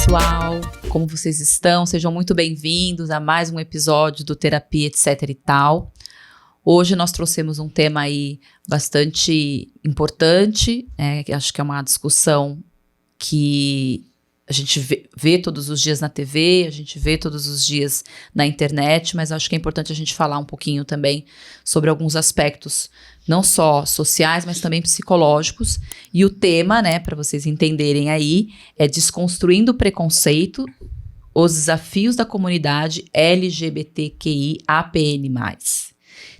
pessoal, como vocês estão? Sejam muito bem-vindos a mais um episódio do Terapia, etc e tal. Hoje nós trouxemos um tema aí bastante importante, que acho que é uma discussão que a gente vê todos os dias na TV, a gente vê todos os dias na internet, mas acho que é importante a gente falar um pouquinho também sobre alguns aspectos, não só sociais, mas também psicológicos. E o tema, para vocês entenderem aí, é Desconstruindo o Preconceito, os desafios da comunidade LGBTQIAPN+.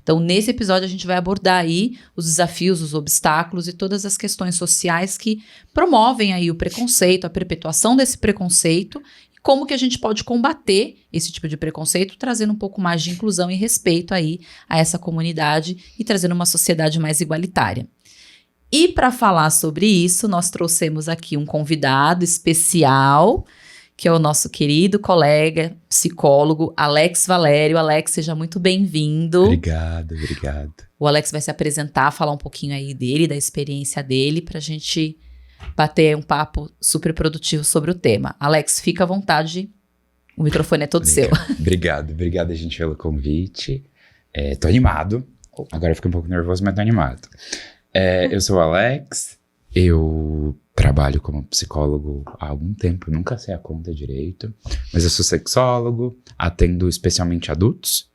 Então, nesse episódio, a gente vai abordar aí os desafios, os obstáculos e todas as questões sociais que promovem aí o preconceito, a perpetuação desse preconceito, e como que a gente pode combater esse tipo de preconceito, trazendo um pouco mais de inclusão e respeito aí a essa comunidade e trazendo uma sociedade mais igualitária. E para falar sobre isso, nós trouxemos aqui um convidado especial, que é o nosso querido colega, psicólogo, Alex Valério. Alex, seja muito bem-vindo. Obrigado. O Alex vai se apresentar, falar um pouquinho aí dele, da experiência dele, pra gente bater um papo super produtivo sobre o tema. Alex, fica à vontade, o microfone é todo seu. Obrigado, gente, pelo convite. Tô animado. Agora eu fico um pouco nervoso, mas tô animado. Eu sou o Alex, eu trabalho como psicólogo há algum tempo, nunca sei a conta direito, mas eu sou sexólogo, atendo especialmente adultos.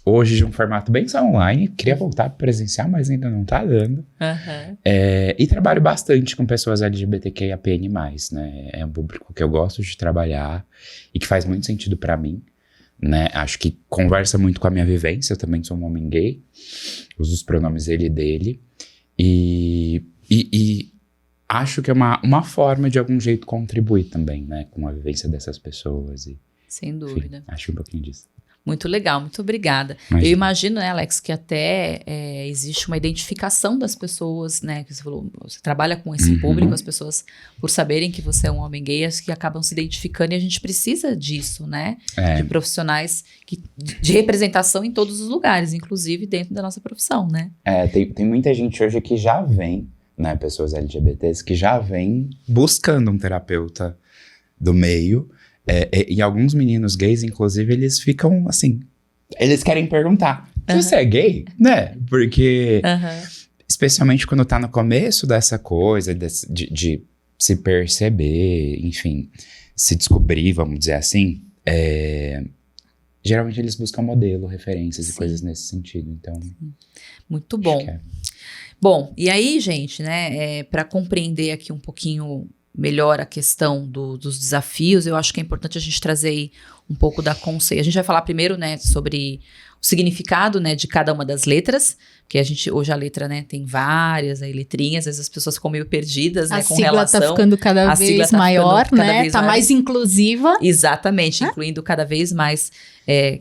Hoje de um formato bem só online, queria voltar para presencial, mas ainda não tá dando. Uhum. E trabalho bastante com pessoas LGBTQIAPN+, né? É um público que eu gosto de trabalhar e que faz muito sentido para mim, né? Acho que conversa muito com a minha vivência, eu também sou um homem gay, uso os pronomes ele e dele, e acho que é uma forma de algum jeito contribuir também, né, com a vivência dessas pessoas. Sem dúvida. Enfim, acho um pouquinho disso. Muito legal, muito obrigada. Imagina. Eu imagino, Alex, que até existe uma identificação das pessoas, né, que você falou, você trabalha com esse público, as pessoas, por saberem que você é um homem gay, que acabam se identificando, e a gente precisa disso, né, de profissionais de representação em todos os lugares, inclusive dentro da nossa profissão, né. Tem muita gente hoje que já vem, né, pessoas LGBTs que já vêm buscando um terapeuta do meio, e alguns meninos gays, inclusive, eles ficam assim, eles querem perguntar, você é gay? Né, porque, especialmente quando tá no começo dessa coisa, de se perceber, enfim, se descobrir, vamos dizer assim, geralmente eles buscam modelo, referências e coisas nesse sentido, então... Muito bom. Bom, e aí, gente, né, para compreender aqui um pouquinho melhor a questão dos desafios, eu acho que é importante a gente trazer aí um pouco da consciência. A gente vai falar primeiro, né, sobre o significado, né, de cada uma das letras, porque hoje a letra, né, tem várias aí letrinhas, às vezes as pessoas ficam meio perdidas, né, com relação... A sigla tá ficando cada vez maior, né, tá mais inclusiva. Exatamente, incluindo cada vez mais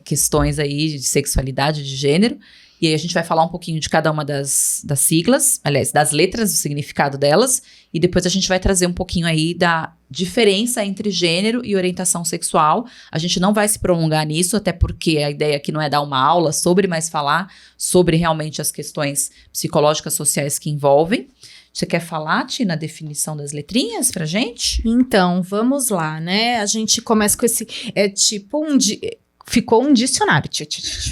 questões aí de sexualidade, de gênero. E aí a gente vai falar um pouquinho de cada uma das siglas, aliás, das letras, do significado delas, e depois a gente vai trazer um pouquinho aí da diferença entre gênero e orientação sexual. A gente não vai se prolongar nisso, até porque a ideia aqui não é dar uma aula sobre, mas falar sobre realmente as questões psicológicas sociais que envolvem. Você quer falar, Tina, a definição das letrinhas pra gente? Então, vamos lá, né? A gente começa com esse... Ficou um dicionário,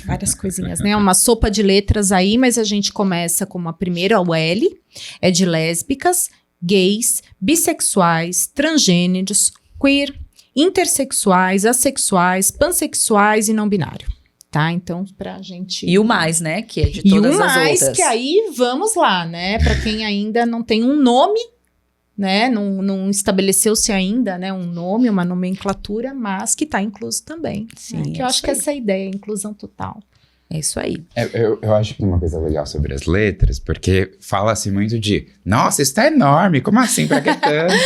várias coisinhas, né? Uma sopa de letras aí, mas a gente começa com a primeira, o L, é de lésbicas, gays, bissexuais, transgêneros, queer, intersexuais, assexuais, pansexuais e não binário, tá? Então, pra gente... E o mais, né? Que é de todas as outras. E o mais, que aí, vamos lá, né? Pra quem ainda não tem um nome, né, não estabeleceu-se ainda, né, um nome, uma nomenclatura, mas que está incluso também. Sim, né, que eu acho que essa é a ideia, inclusão total. É isso aí. Eu acho que uma coisa legal sobre as letras, porque fala-se muito de, nossa, isso tá enorme, como assim, pra que tanto?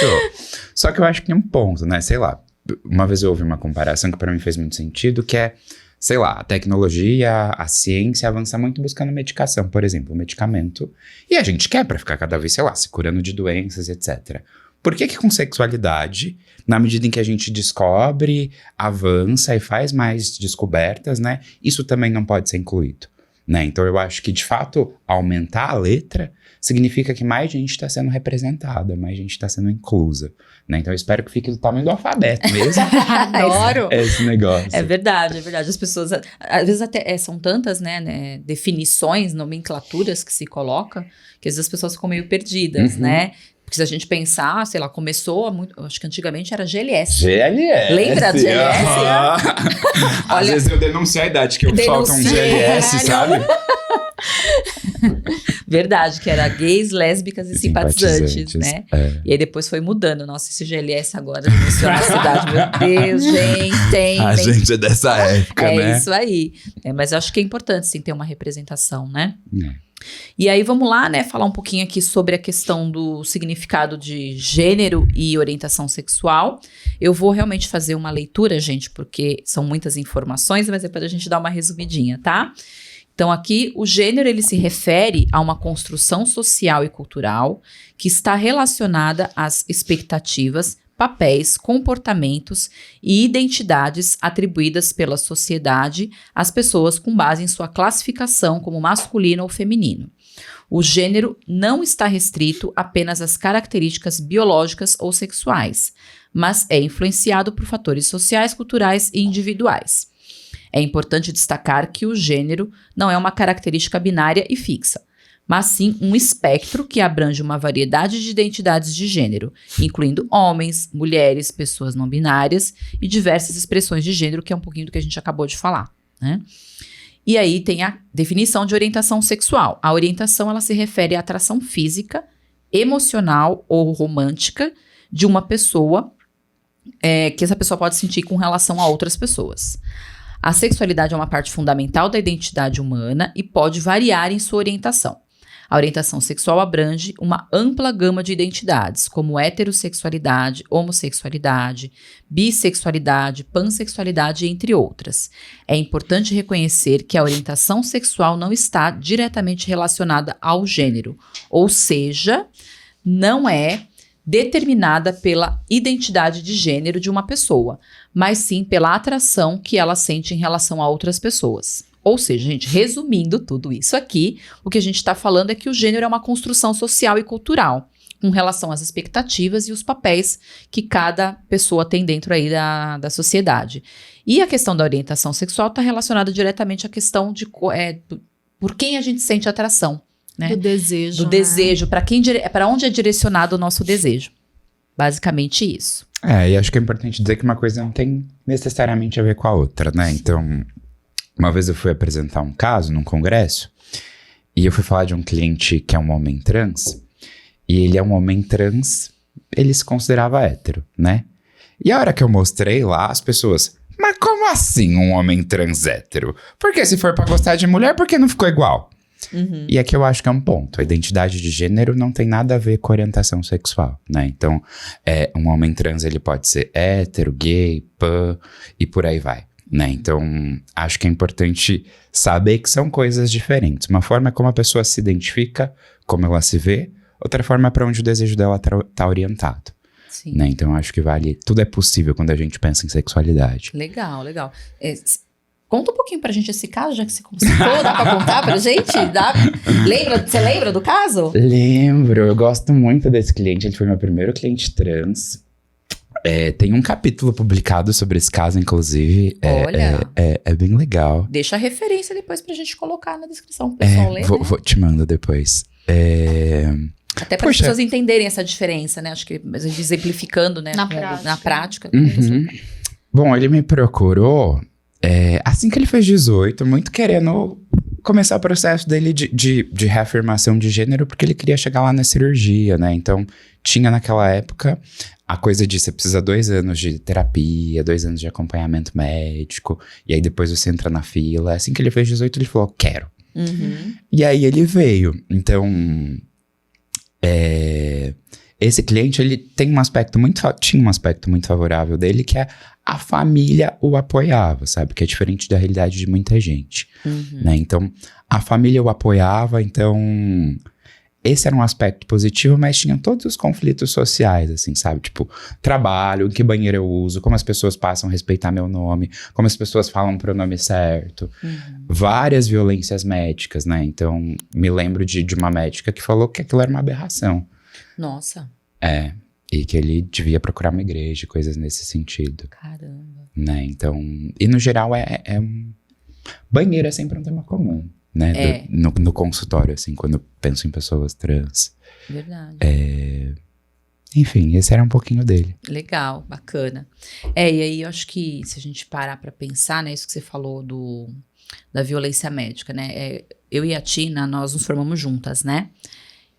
Só que eu acho que tem um ponto, né, sei lá, uma vez eu ouvi uma comparação que pra mim fez muito sentido, que é, sei lá, a tecnologia, a ciência avança muito buscando medicação, por exemplo, medicamento, e a gente quer pra ficar cada vez, sei lá, se curando de doenças, etc. Por que com sexualidade, na medida em que a gente descobre, avança e faz mais descobertas, né, isso também não pode ser incluído, né? Então eu acho que, de fato, aumentar a letra significa que mais gente está sendo representada, mais gente está sendo inclusa, né? Então eu espero que fique do tamanho do alfabeto mesmo. Adoro! Esse negócio. É verdade. As pessoas, às vezes até são tantas, né, definições, nomenclaturas que se coloca, que às vezes as pessoas ficam meio perdidas, né? Porque se a gente pensar, sei lá, começou eu acho que antigamente era GLS. GLS. Lembra de GLS? Às vezes eu denuncio a idade, que eu falta um GLS, sabe? Verdade, que era gays, lésbicas e simpatizantes, né? É. E aí depois foi mudando. Nossa, esse GLS agora denunciou na cidade. Meu Deus, gente, tem. gente é dessa época, né? É isso aí. Mas eu acho que é importante, sim, ter uma representação, né? É. E aí vamos lá, né, falar um pouquinho aqui sobre a questão do significado de gênero e orientação sexual. Eu vou realmente fazer uma leitura, gente, porque são muitas informações, mas depois a gente dá uma resumidinha, tá? Então aqui o gênero ele se refere a uma construção social e cultural que está relacionada às expectativas, papéis, comportamentos e identidades atribuídas pela sociedade às pessoas com base em sua classificação como masculino ou feminino. O gênero não está restrito apenas às características biológicas ou sexuais, mas é influenciado por fatores sociais, culturais e individuais. É importante destacar que o gênero não é uma característica binária e fixa, mas sim um espectro que abrange uma variedade de identidades de gênero, incluindo homens, mulheres, pessoas não binárias e diversas expressões de gênero, que é um pouquinho do que a gente acabou de falar, né? E aí tem a definição de orientação sexual. A orientação ela se refere à atração física, emocional ou romântica de uma pessoa que essa pessoa pode sentir com relação a outras pessoas. A sexualidade é uma parte fundamental da identidade humana e pode variar em sua orientação. A orientação sexual abrange uma ampla gama de identidades, como heterossexualidade, homossexualidade, bissexualidade, pansexualidade, entre outras. É importante reconhecer que a orientação sexual não está diretamente relacionada ao gênero, ou seja, não é determinada pela identidade de gênero de uma pessoa, mas sim pela atração que ela sente em relação a outras pessoas. Ou seja, gente, resumindo tudo isso aqui, o que a gente está falando é que o gênero é uma construção social e cultural, com relação às expectativas e os papéis que cada pessoa tem dentro aí da sociedade. E a questão da orientação sexual está relacionada diretamente à questão de por quem a gente sente atração. Né? Do desejo. Do desejo, para onde é direcionado o nosso desejo. Basicamente isso. E acho que é importante dizer que uma coisa não tem necessariamente a ver com a outra, né? Então, uma vez eu fui apresentar um caso num congresso e eu fui falar de um cliente que é um homem trans e ele é um homem trans, ele se considerava hétero, né? E a hora que eu mostrei lá, as pessoas, mas como assim um homem trans hétero? Porque se for pra gostar de mulher, por que não ficou igual? Uhum. E aqui eu acho que é um ponto. A identidade de gênero não tem nada a ver com orientação sexual, né? Então, um homem trans, ele pode ser hétero, gay, pan, e por aí vai, né? Então, acho que é importante saber que são coisas diferentes. Uma forma é como a pessoa se identifica, como ela se vê. Outra forma é para onde o desejo dela tá orientado. Sim. Né? Então, acho que vale... Tudo é possível quando a gente pensa em sexualidade. Legal, legal. Conta um pouquinho pra gente esse caso, já que você citou, dá pra contar pra gente? Você lembra do caso? Lembro, eu gosto muito desse cliente, ele foi meu primeiro cliente trans. Tem um capítulo publicado sobre esse caso, inclusive. Olha. É bem legal. Deixa a referência depois pra gente colocar na descrição, pro pessoal ler, né? Te mando depois. Até para as pessoas entenderem essa diferença, né? Acho que exemplificando, né? Na prática. Uhum. Bom, ele me procurou... assim que ele fez 18, muito querendo começar o processo dele de reafirmação de gênero, porque ele queria chegar lá na cirurgia, né? Então, tinha naquela época a coisa de você precisa 2 anos de terapia, 2 anos de acompanhamento médico, e aí depois você entra na fila. Assim que ele fez 18, ele falou, quero. Uhum. E aí ele veio. Então, esse cliente, ele tinha um aspecto muito favorável dele, que é a família o apoiava, sabe? Que é diferente da realidade de muita gente, né? Então, a família o apoiava, então... esse era um aspecto positivo, mas tinha todos os conflitos sociais, assim, sabe? Tipo, trabalho, em que banheiro eu uso, como as pessoas passam a respeitar meu nome, como as pessoas falam o pronome certo. Várias violências médicas, né? Então, me lembro de uma médica que falou que aquilo era uma aberração. Nossa. E que ele devia procurar uma igreja, coisas nesse sentido. Caramba. Né? Então, e no geral banheiro é sempre um tema comum, né? No consultório, assim, quando eu penso em pessoas trans. Verdade. Enfim, esse era um pouquinho dele. Legal, bacana. E aí eu acho que se a gente parar pra pensar, né, isso que você falou da violência médica, né, eu e a Tina, nós nos formamos juntas, né,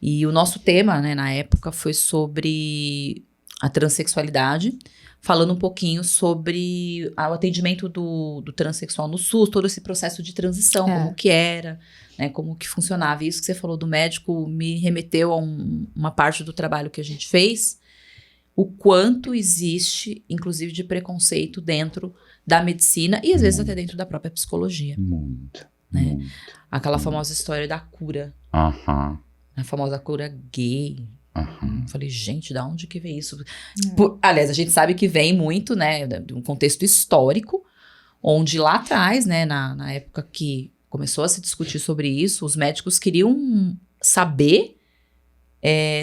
e o nosso tema, né, na época foi sobre a transexualidade, falando um pouquinho sobre o atendimento do transexual no SUS, todo esse processo de transição, como que era, né, como que funcionava. E isso que você falou do médico me remeteu a uma parte do trabalho que a gente fez, o quanto existe, inclusive, de preconceito dentro da medicina e às vezes até dentro da própria psicologia. Muito, né? muito. Aquela famosa história da cura. A famosa cura gay. Eu falei, gente, da onde que vem isso? Aliás, a gente sabe que vem muito, né, de um contexto histórico, onde lá atrás, né, na época que começou a se discutir sobre isso, os médicos queriam saber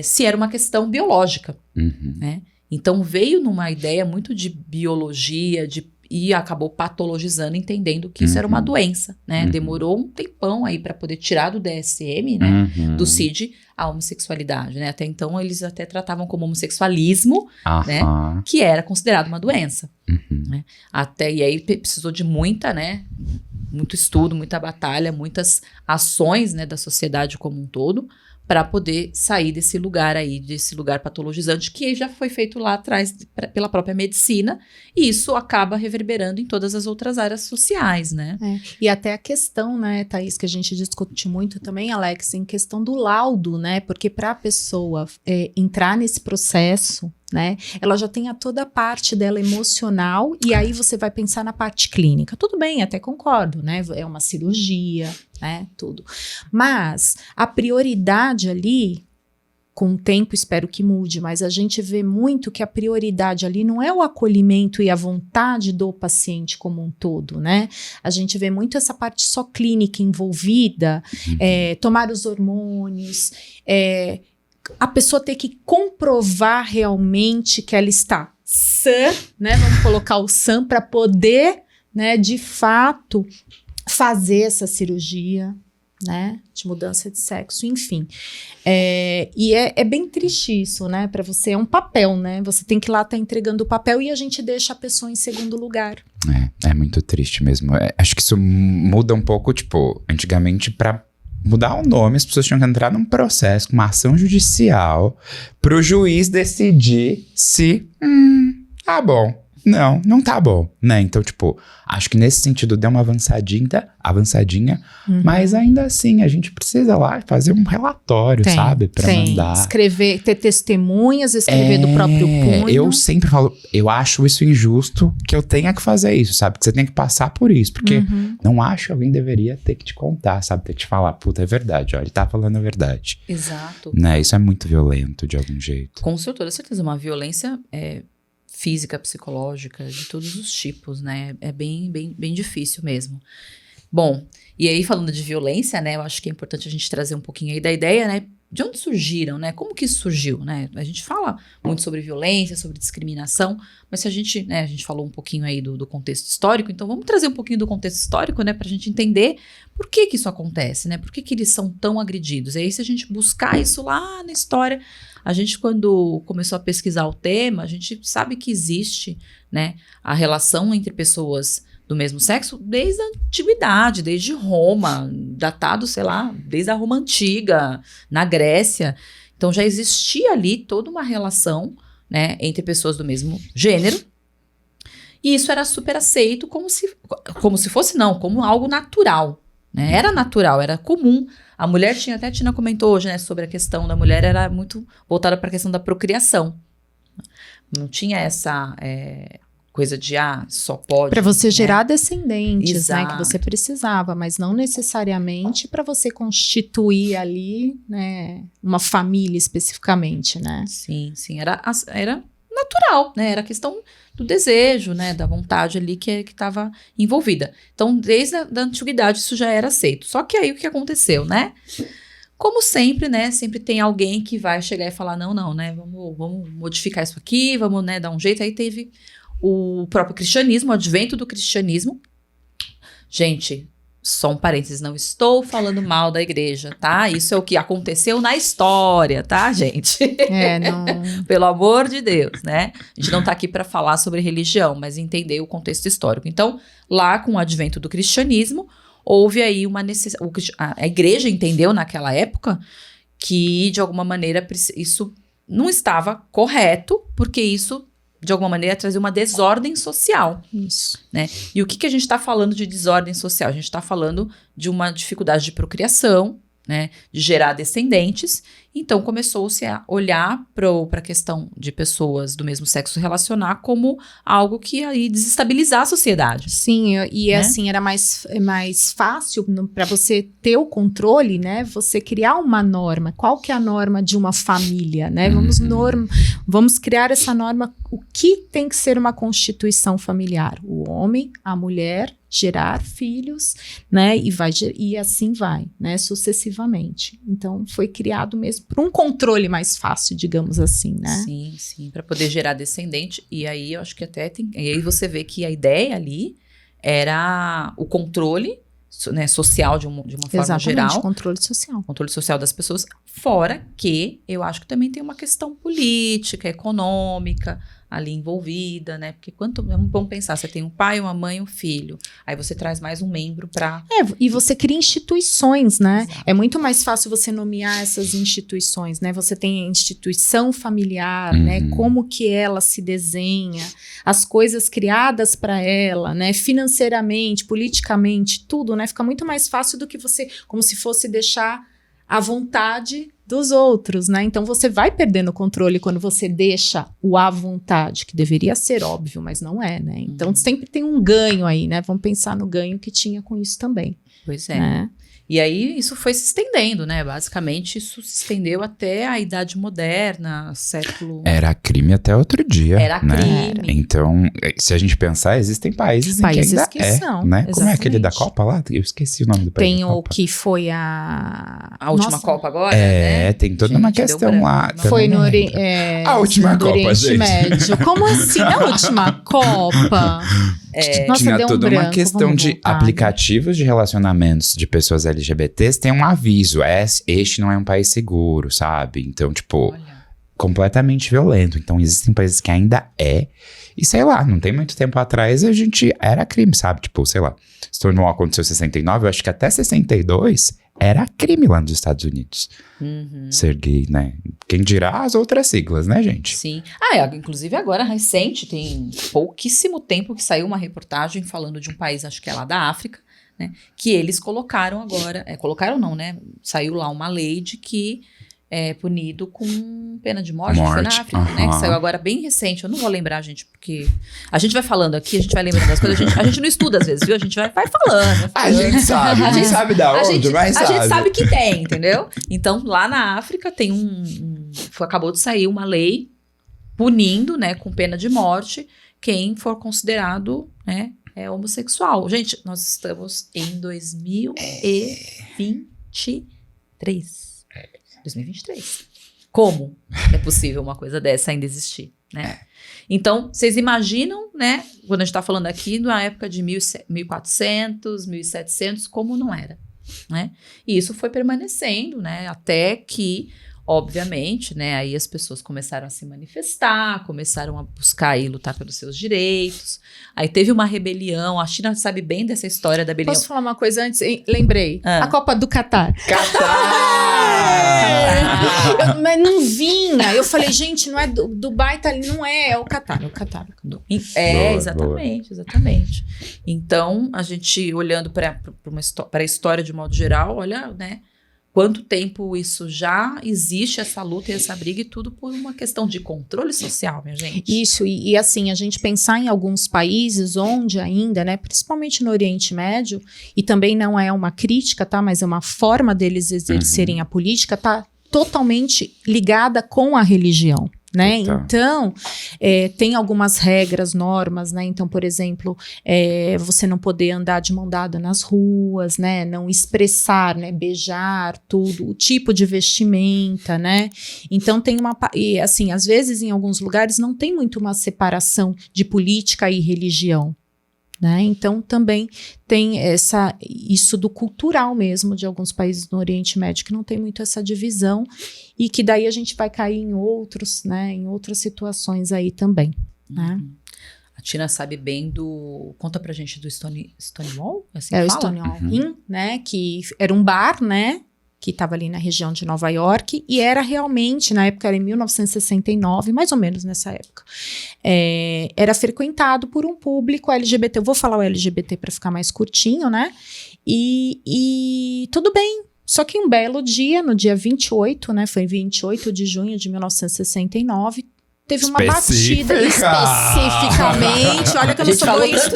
se era uma questão biológica, né? Então veio numa ideia muito de biologia, e acabou patologizando, entendendo que isso era uma doença, né? Demorou um tempão aí para poder tirar do DSM, né? Do CID, a homossexualidade, né? Até então eles até tratavam como homossexualismo, né? Que era considerado uma doença. Né? E aí precisou de muita, né? Muito estudo, muita batalha, muitas ações, né? Da sociedade como um todo, para poder sair desse lugar patologizante que já foi feito lá atrás pela própria medicina, e isso acaba reverberando em todas as outras áreas sociais, né? E até a questão, né, Thaís, que a gente discute muito também, Alex, em questão do laudo, né? Porque para a pessoa entrar nesse processo, né, ela já tem toda a parte dela emocional, e aí você vai pensar na parte clínica. Tudo bem, até concordo, né? É uma cirurgia, né? Tudo. Mas a prioridade ali, com o tempo espero que mude, mas a gente vê muito que a prioridade ali não é o acolhimento e a vontade do paciente como um todo, né? A gente vê muito essa parte só clínica envolvida, tomar os hormônios, a pessoa ter que comprovar realmente que ela está sã, né? Vamos colocar o sã para poder, né, de fato, fazer essa cirurgia, né, de mudança de sexo, enfim. E é bem triste isso, né? Para você é um papel, né? Você tem que ir lá estar entregando o papel e a gente deixa a pessoa em segundo lugar. É muito triste mesmo. Acho que isso muda um pouco, tipo, antigamente para mudar o nome, as pessoas tinham que entrar num processo, com uma ação judicial, pro juiz decidir se, bom, não tá bom, né? Então, tipo, acho que nesse sentido deu uma avançadinha, mas ainda assim, a gente precisa lá fazer um relatório, sabe? Pra mandar. Escrever, ter testemunhas, escrever do próprio punho. Eu sempre falo, eu acho isso injusto que eu tenha que fazer isso, sabe? Que você tem que passar por isso, porque não acho que alguém deveria ter que te contar, sabe? Ter que te falar, puta, é verdade, ó, ele tá falando a verdade. Exato. Né? Isso é muito violento, de algum jeito. Com toda certeza, uma violência física, psicológica, de todos os tipos, né? É bem difícil mesmo. Bom, e aí falando de violência, né? Eu acho que é importante a gente trazer um pouquinho aí da ideia, né? De onde surgiram, né? Como que isso surgiu, né? A gente fala muito sobre violência, sobre discriminação, mas se a gente falou um pouquinho aí do contexto histórico, então vamos trazer um pouquinho do contexto histórico, né? Pra gente entender por que isso acontece, né? Por que eles são tão agredidos? E aí, se a gente buscar isso lá na história, a gente, quando começou a pesquisar o tema, a gente sabe que existe, né? A relação entre pessoas do mesmo sexo desde a antiguidade, desde Roma, datado, sei lá, desde a Roma Antiga, na Grécia. Então já existia ali toda uma relação, né, entre pessoas do mesmo gênero, e isso era super aceito como se fosse, não, como algo natural, né? Era natural, era comum. A mulher até a Tina comentou hoje, né, sobre a questão da mulher, era muito voltada para a questão da procriação. Não tinha essa coisa de, só pode... Para você né? gerar descendentes, né? Exato. Que você precisava, mas não necessariamente para você constituir ali, né? Uma família especificamente, né? Sim, era natural, né? Era questão do desejo, né? Da vontade ali que estava envolvida. Então, desde a da antiguidade, isso já era aceito. Só que aí, o que aconteceu, né? Como sempre, né? Sempre tem alguém que vai chegar e falar, não, né? Vamos modificar isso aqui, vamos, né, dar um jeito. Aí teve o próprio cristianismo, o advento do cristianismo. Gente, só um parênteses, não estou falando mal da igreja, tá? Isso é o que aconteceu na história, tá, gente? Não... Pelo amor de Deus, né? A gente não tá aqui para falar sobre religião, mas entender o contexto histórico. Então, lá com o advento do cristianismo, houve aí uma necessidade. A igreja entendeu naquela época que, de alguma maneira, isso não estava correto, porque isso, de alguma maneira, trazia uma desordem social. Isso. Né? E o que a gente está falando de desordem social? A gente está falando de uma dificuldade de procriação, né? De gerar descendentes. Então, começou-se a olhar para a questão de pessoas do mesmo sexo relacionar como algo que aí desestabilizar a sociedade. Sim, e né? assim, era mais fácil para você ter o controle, né? Você criar uma norma. Qual que é a norma de uma família, né? Vamos criar essa norma. O que tem que ser uma constituição familiar? O homem, a mulher, gerar filhos, né? E assim vai, né? Sucessivamente. Então, foi criado mesmo por um controle mais fácil, digamos assim, né? Sim, para poder gerar descendente. E aí, eu acho que até tem... E aí você vê que a ideia ali era o controle, né, social de uma forma geral. Controle social. Controle social das pessoas. Fora que eu acho que também tem uma questão política, econômica ali envolvida, né? Porque vamos pensar, você tem um pai, uma mãe, um filho. Aí você traz mais um membro para... E você cria instituições, né? Exato. É muito mais fácil você nomear essas instituições, né? Você tem a instituição familiar, né? Como que ela se desenha, as coisas criadas para ela, né? Financeiramente, politicamente, tudo, né? Fica muito mais fácil do que você, como se fosse deixar à vontade dos outros, né? Então você vai perdendo o controle quando você deixa o à vontade, que deveria ser óbvio, mas não é, né? Então sempre tem um ganho aí, né? Vamos pensar no ganho que tinha com isso também. Pois é. Né? E aí isso foi se estendendo, né? Basicamente isso se estendeu até a Idade Moderna, século... Era crime até outro dia. Era né? crime. Então, se a gente pensar, existem países em que ainda são, né? Como é aquele da exatamente. Copa lá? Eu esqueci o nome do país. Tem da o Copa. que foi a última Nossa, Copa agora, né? Tem toda Gente, uma deu questão branco. lá. Não. Foi no Oriente. A última do Copa, Oriente gente. Médio. Como assim? A última Copa? Nossa, Tinha deu um toda branco, uma questão vamos de voltar, né? aplicativos de relacionamentos de pessoas LGBTs, tem um aviso, este não é um país seguro, sabe? Então, tipo, Olha. completamente violento. Então, existem países que ainda e sei lá, não tem muito tempo atrás a gente era crime, sabe? Tipo, sei lá, Stonewall aconteceu em 69, eu acho que até 62 era crime lá nos Estados Unidos. Ser gay, né? Quem dirá as outras siglas, né, gente? Sim. Inclusive agora, recente, tem pouquíssimo tempo que saiu uma reportagem falando de um país, acho que é lá da África, né? Que eles colocaram agora, colocaram não, né? Saiu lá uma lei de que é punido com pena de morte, foi na África, né? Que saiu agora bem recente, eu não vou lembrar, gente, porque a gente vai falando aqui, a gente vai lembrando das coisas, a gente não estuda às vezes, viu? A gente vai falando. A gente sabe, a gente sabe da onde, mas a sabe. gente sabe que tem, entendeu? Então, lá na África tem acabou de sair uma lei punindo, né, com pena de morte, quem for considerado, né, homossexual. Gente, nós estamos em 2023. 2023. Como é possível uma coisa dessa ainda existir, né? Então, vocês imaginam, né, quando a gente está falando aqui na época de 1400, 1700, como não era, né? E isso foi permanecendo, né, até que, obviamente, né, aí as pessoas começaram a se manifestar, começaram a buscar e lutar pelos seus direitos. Aí teve uma rebelião, a China sabe bem dessa história da rebelião. Posso falar uma coisa antes? Lembrei. A Copa do Catar. Mas não vinha. Eu falei, gente, não é Dubai, tá ali, não é o Catar, é o Catar. Boa, Exatamente. Então, a gente olhando para a história de modo geral, olha, né, quanto tempo isso já existe, essa luta e essa briga, e tudo por uma questão de controle social, minha gente. Isso, e assim, a gente pensar em alguns países onde ainda, né, principalmente no Oriente Médio, e também não é uma crítica, tá, mas é uma forma deles exercerem a política, tá totalmente ligada com a religião. Né? Então, tem algumas regras, normas, né? Então, por exemplo, você não poder andar de mão dada nas ruas, né? Não expressar, né? Beijar, tudo, o tipo de vestimenta, né? Então, e assim, às vezes em alguns lugares não tem muito uma separação de política e religião. Né? Então também tem isso do cultural mesmo de alguns países no Oriente Médio que não tem muito essa divisão e que daí a gente vai cair em outros, né, em outras situações aí também. A Tina sabe bem conta pra gente do Stonewall? Assim o Stonewall Inn, né, que era um bar, né, que estava ali na região de Nova York, e era realmente, na época era em 1969, mais ou menos nessa época, era frequentado por um público LGBT, eu vou falar o LGBT para ficar mais curtinho, né, e tudo bem, só que um belo dia, no dia 28, né, foi 28 de junho de 1969, teve uma batida especificamente, olha que eu não sou boa isso,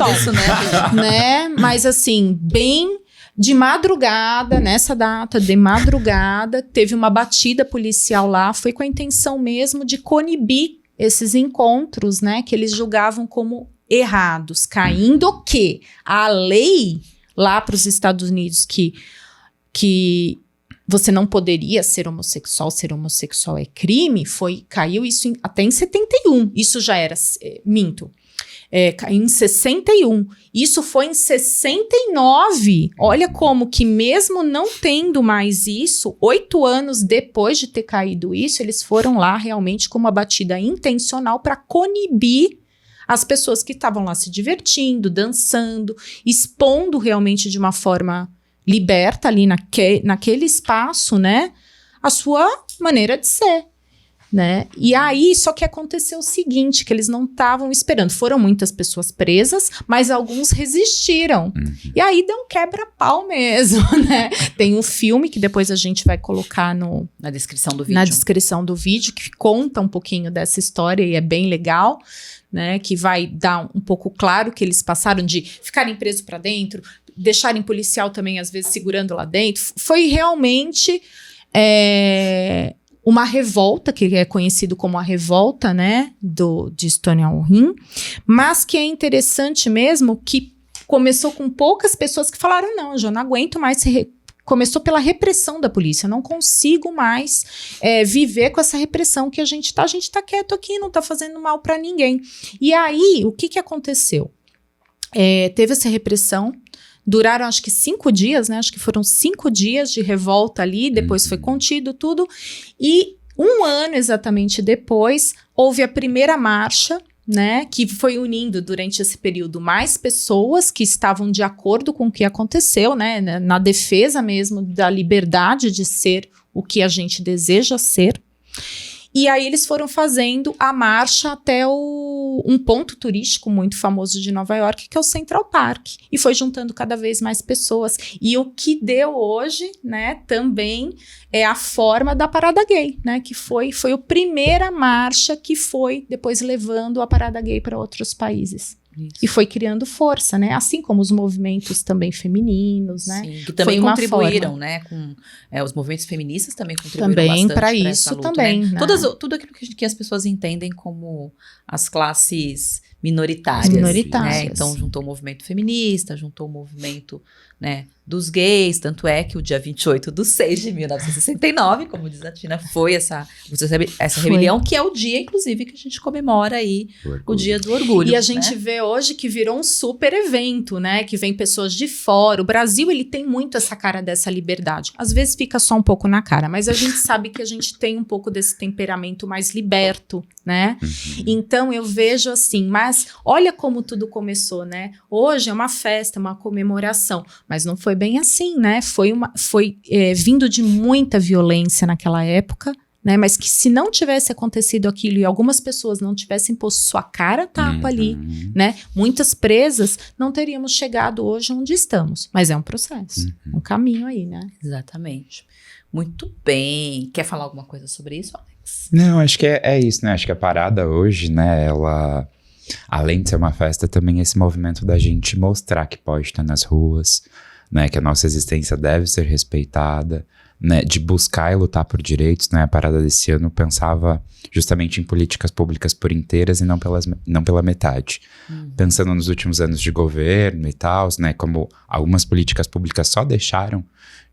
né, mas assim, bem de madrugada, nessa data, de madrugada, teve uma batida policial lá, foi com a intenção mesmo de coibir esses encontros, né, que eles julgavam como errados, caindo o quê? A lei lá para os Estados Unidos que você não poderia ser homossexual é crime, caiu isso até em 71, isso já era, em 61, isso foi em 69, olha como que mesmo não tendo mais isso, 8 anos depois de ter caído isso, eles foram lá realmente com uma batida intencional para coibir as pessoas que estavam lá se divertindo, dançando, expondo realmente de uma forma liberta ali naquele espaço, né, a sua maneira de ser. Né? E aí, só que aconteceu o seguinte, que eles não estavam esperando. Foram muitas pessoas presas, mas alguns resistiram. E aí deu um quebra-pau mesmo, né? Tem um filme que depois a gente vai colocar na descrição do vídeo. Na descrição do vídeo, que conta um pouquinho dessa história e é bem legal, né? Que vai dar um pouco claro que eles passaram de ficarem presos para dentro, deixarem policial também, às vezes, segurando lá dentro. Foi realmente uma revolta, que é conhecido como a revolta, né, de Stonewall Inn, mas que é interessante mesmo que começou com poucas pessoas que falaram, não, eu já não aguento mais, começou pela repressão da polícia, eu não consigo mais viver com essa repressão que a gente tá quieto aqui, não tá fazendo mal para ninguém. E aí, o que aconteceu? Teve essa repressão, duraram acho que 5 dias, né? Acho que foram 5 dias de revolta ali, depois foi contido tudo. E 1 ano exatamente depois, houve a primeira marcha, né? Que foi unindo durante esse período mais pessoas que estavam de acordo com o que aconteceu, né? Na defesa mesmo da liberdade de ser o que a gente deseja ser. E aí eles foram fazendo a marcha até um ponto turístico muito famoso de Nova York, que é o Central Park. E foi juntando cada vez mais pessoas. E o que deu hoje, né, também é a forma da parada gay, né? Que foi a primeira marcha que foi depois levando a parada gay para outros países. Isso. E foi criando força, né? Assim como os movimentos também femininos, né? Sim, que também contribuíram, né? Os movimentos feministas também contribuíram também bastante para isso luta, também. Né? Né? Tudo aquilo que as pessoas entendem como as classes minoritárias. Né? Então, juntou o movimento feminista, juntou o movimento, né, dos gays, tanto é que o dia 28/6 de 1969, como diz a Tina, foi essa rebelião, que é o dia, inclusive, que a gente comemora aí o Dia do Orgulho. E a gente vê hoje que virou um super evento, né, que vem pessoas de fora. O Brasil, ele tem muito essa cara dessa liberdade. Às vezes fica só um pouco na cara, mas a gente sabe que a gente tem um pouco desse temperamento mais liberto, né? Então, eu vejo assim, mas olha como tudo começou, né? Hoje é uma festa, uma comemoração, mas não foi bem assim, né? Foi vindo de muita violência naquela época, né? Mas que se não tivesse acontecido aquilo e algumas pessoas não tivessem posto sua cara a tapa ali, né? Muitas presas, não teríamos chegado hoje onde estamos. Mas é um processo, um caminho aí, né? Exatamente. Muito bem. Quer falar alguma coisa sobre isso, Alex? Não, acho que é isso, né? Acho que a parada hoje, né, ela, além de ser uma festa, também é esse movimento da gente mostrar que pode estar nas ruas, né, que a nossa existência deve ser respeitada, né, de buscar e lutar por direitos, né? A parada desse ano pensava justamente em políticas públicas por inteiras e não pela metade. Pensando nos últimos anos de governo e tal, né, como algumas políticas públicas só deixaram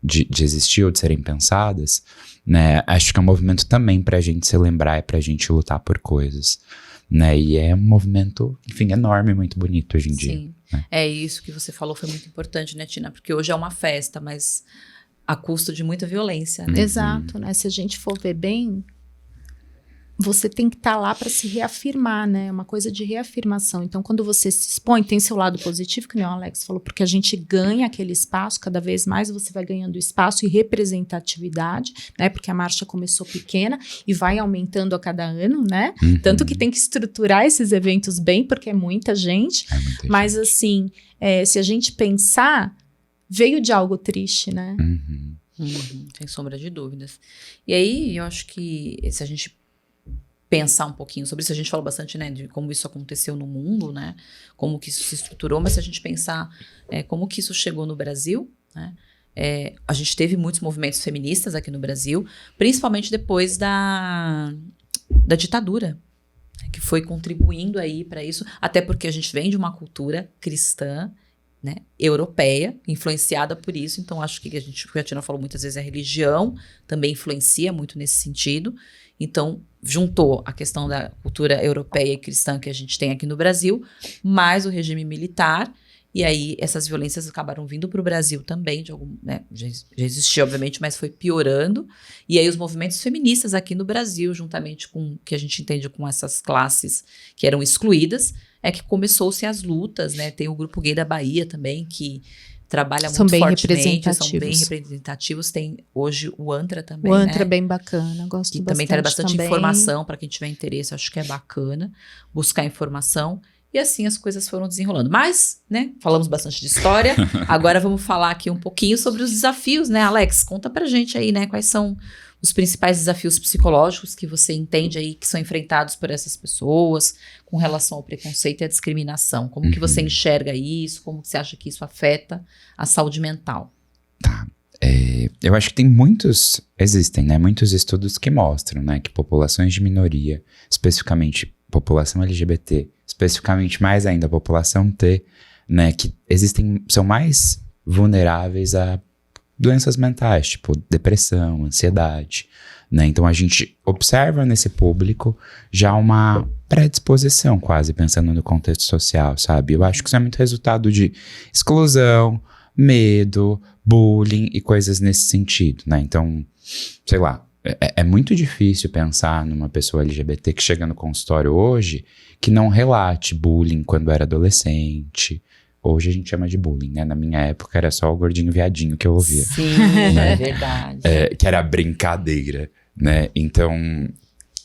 de existir ou de serem pensadas, né, acho que é um movimento também pra gente se lembrar e pra gente lutar por coisas, né, e é um movimento, enfim, enorme, muito bonito hoje em dia. Sim, né? é isso que você falou, foi muito importante, né, Tina? Porque hoje é uma festa, mas a custo de muita violência, né? Exato, né? Se a gente for ver bem, você tem que estar lá para se reafirmar, né? É uma coisa de reafirmação. Então, quando você se expõe, tem seu lado positivo, que nem o Alex falou, porque a gente ganha aquele espaço, cada vez mais você vai ganhando espaço e representatividade, né? Porque a marcha começou pequena e vai aumentando a cada ano, né? Tanto que tem que estruturar esses eventos bem, porque é muita gente. Mas, assim, se a gente pensar, veio de algo triste, né? Sem sombra de dúvidas. E aí, eu acho que se a gente pensar um pouquinho sobre isso, a gente falou bastante, né, de como isso aconteceu no mundo, né, como que isso se estruturou, mas se a gente pensar como que isso chegou no Brasil, né, a gente teve muitos movimentos feministas aqui no Brasil, principalmente depois da ditadura, que foi contribuindo aí para isso, até porque a gente vem de uma cultura cristã, né, europeia, influenciada por isso. Então acho que a Tina falou muitas vezes, a religião também influencia muito nesse sentido. Então juntou a questão da cultura europeia e cristã que a gente tem aqui no Brasil, mais o regime militar, e aí essas violências acabaram vindo para o Brasil também, né, já existia obviamente, mas foi piorando, e aí os movimentos feministas aqui no Brasil, juntamente com o que a gente entende com essas classes que eram excluídas, é que começou-se as lutas, né? Tem o Grupo Gay da Bahia também, que trabalha muito fortemente, são bem representativos. Tem hoje o ANTRA também, o ANTRA, né? É bem bacana, gosto que bastante. Também traz bastante informação para quem tiver interesse, acho que é bacana buscar informação. E assim as coisas foram desenrolando. Mas, né, falamos bastante de história, agora vamos falar aqui um pouquinho sobre os desafios, né, Alex? Conta pra gente aí, né, quais são os principais desafios psicológicos que você entende aí que são enfrentados por essas pessoas com relação ao preconceito e à discriminação. Como que você enxerga isso? Como que você acha que isso afeta a saúde mental? Tá. Eu acho que existem, né, muitos estudos que mostram, né, que populações de minoria, especificamente população LGBT, especificamente mais ainda a população T, né, que são mais vulneráveis a doenças mentais, tipo depressão, ansiedade, né? Então a gente observa nesse público já uma predisposição, quase pensando no contexto social, sabe? Eu acho que isso é muito resultado de exclusão, medo, bullying e coisas nesse sentido, né? Então, sei lá, é muito difícil pensar numa pessoa LGBT que chega no consultório hoje que não relate bullying quando era adolescente. Hoje a gente chama de bullying, né? Na minha época era só o gordinho viadinho que eu ouvia. Sim, né? É verdade. Que era brincadeira, né? Então,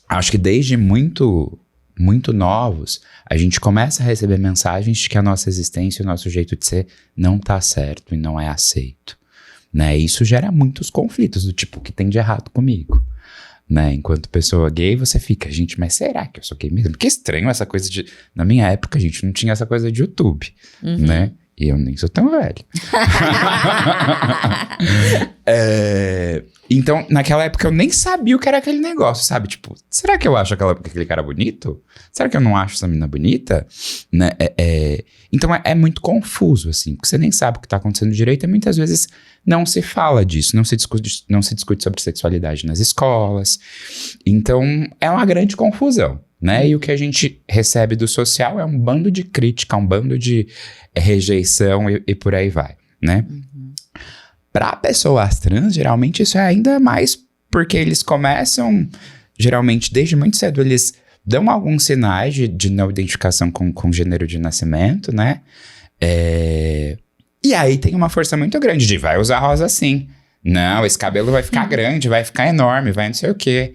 acho que desde muito, muito novos, a gente começa a receber mensagens de que a nossa existência, o nosso jeito de ser não tá certo e não é aceito, né? E isso gera muitos conflitos, do tipo, o que tem de errado comigo? Né? Enquanto pessoa gay, você fica, gente, mas será que eu sou gay mesmo? Que estranho essa coisa de... Na minha época, a gente não tinha essa coisa de YouTube, né? E eu nem sou tão velho. Então, naquela época, eu nem sabia o que era aquele negócio, sabe? Tipo, será que eu acho aquele cara bonito? Será que eu não acho essa menina bonita? Né? Então, é muito confuso, assim, porque você nem sabe o que tá acontecendo direito e muitas vezes não se fala disso, não se discute sobre sexualidade nas escolas. Então, é uma grande confusão, né? E o que a gente recebe do social é um bando de crítica, um bando de rejeição e por aí vai, né? Para pessoas trans, geralmente isso é ainda mais porque eles começam, geralmente desde muito cedo, eles dão alguns sinais de não identificação com gênero de nascimento, né? E aí tem uma força muito grande de vai usar rosa sim. Não, esse cabelo vai ficar grande, vai ficar enorme, vai não sei o quê.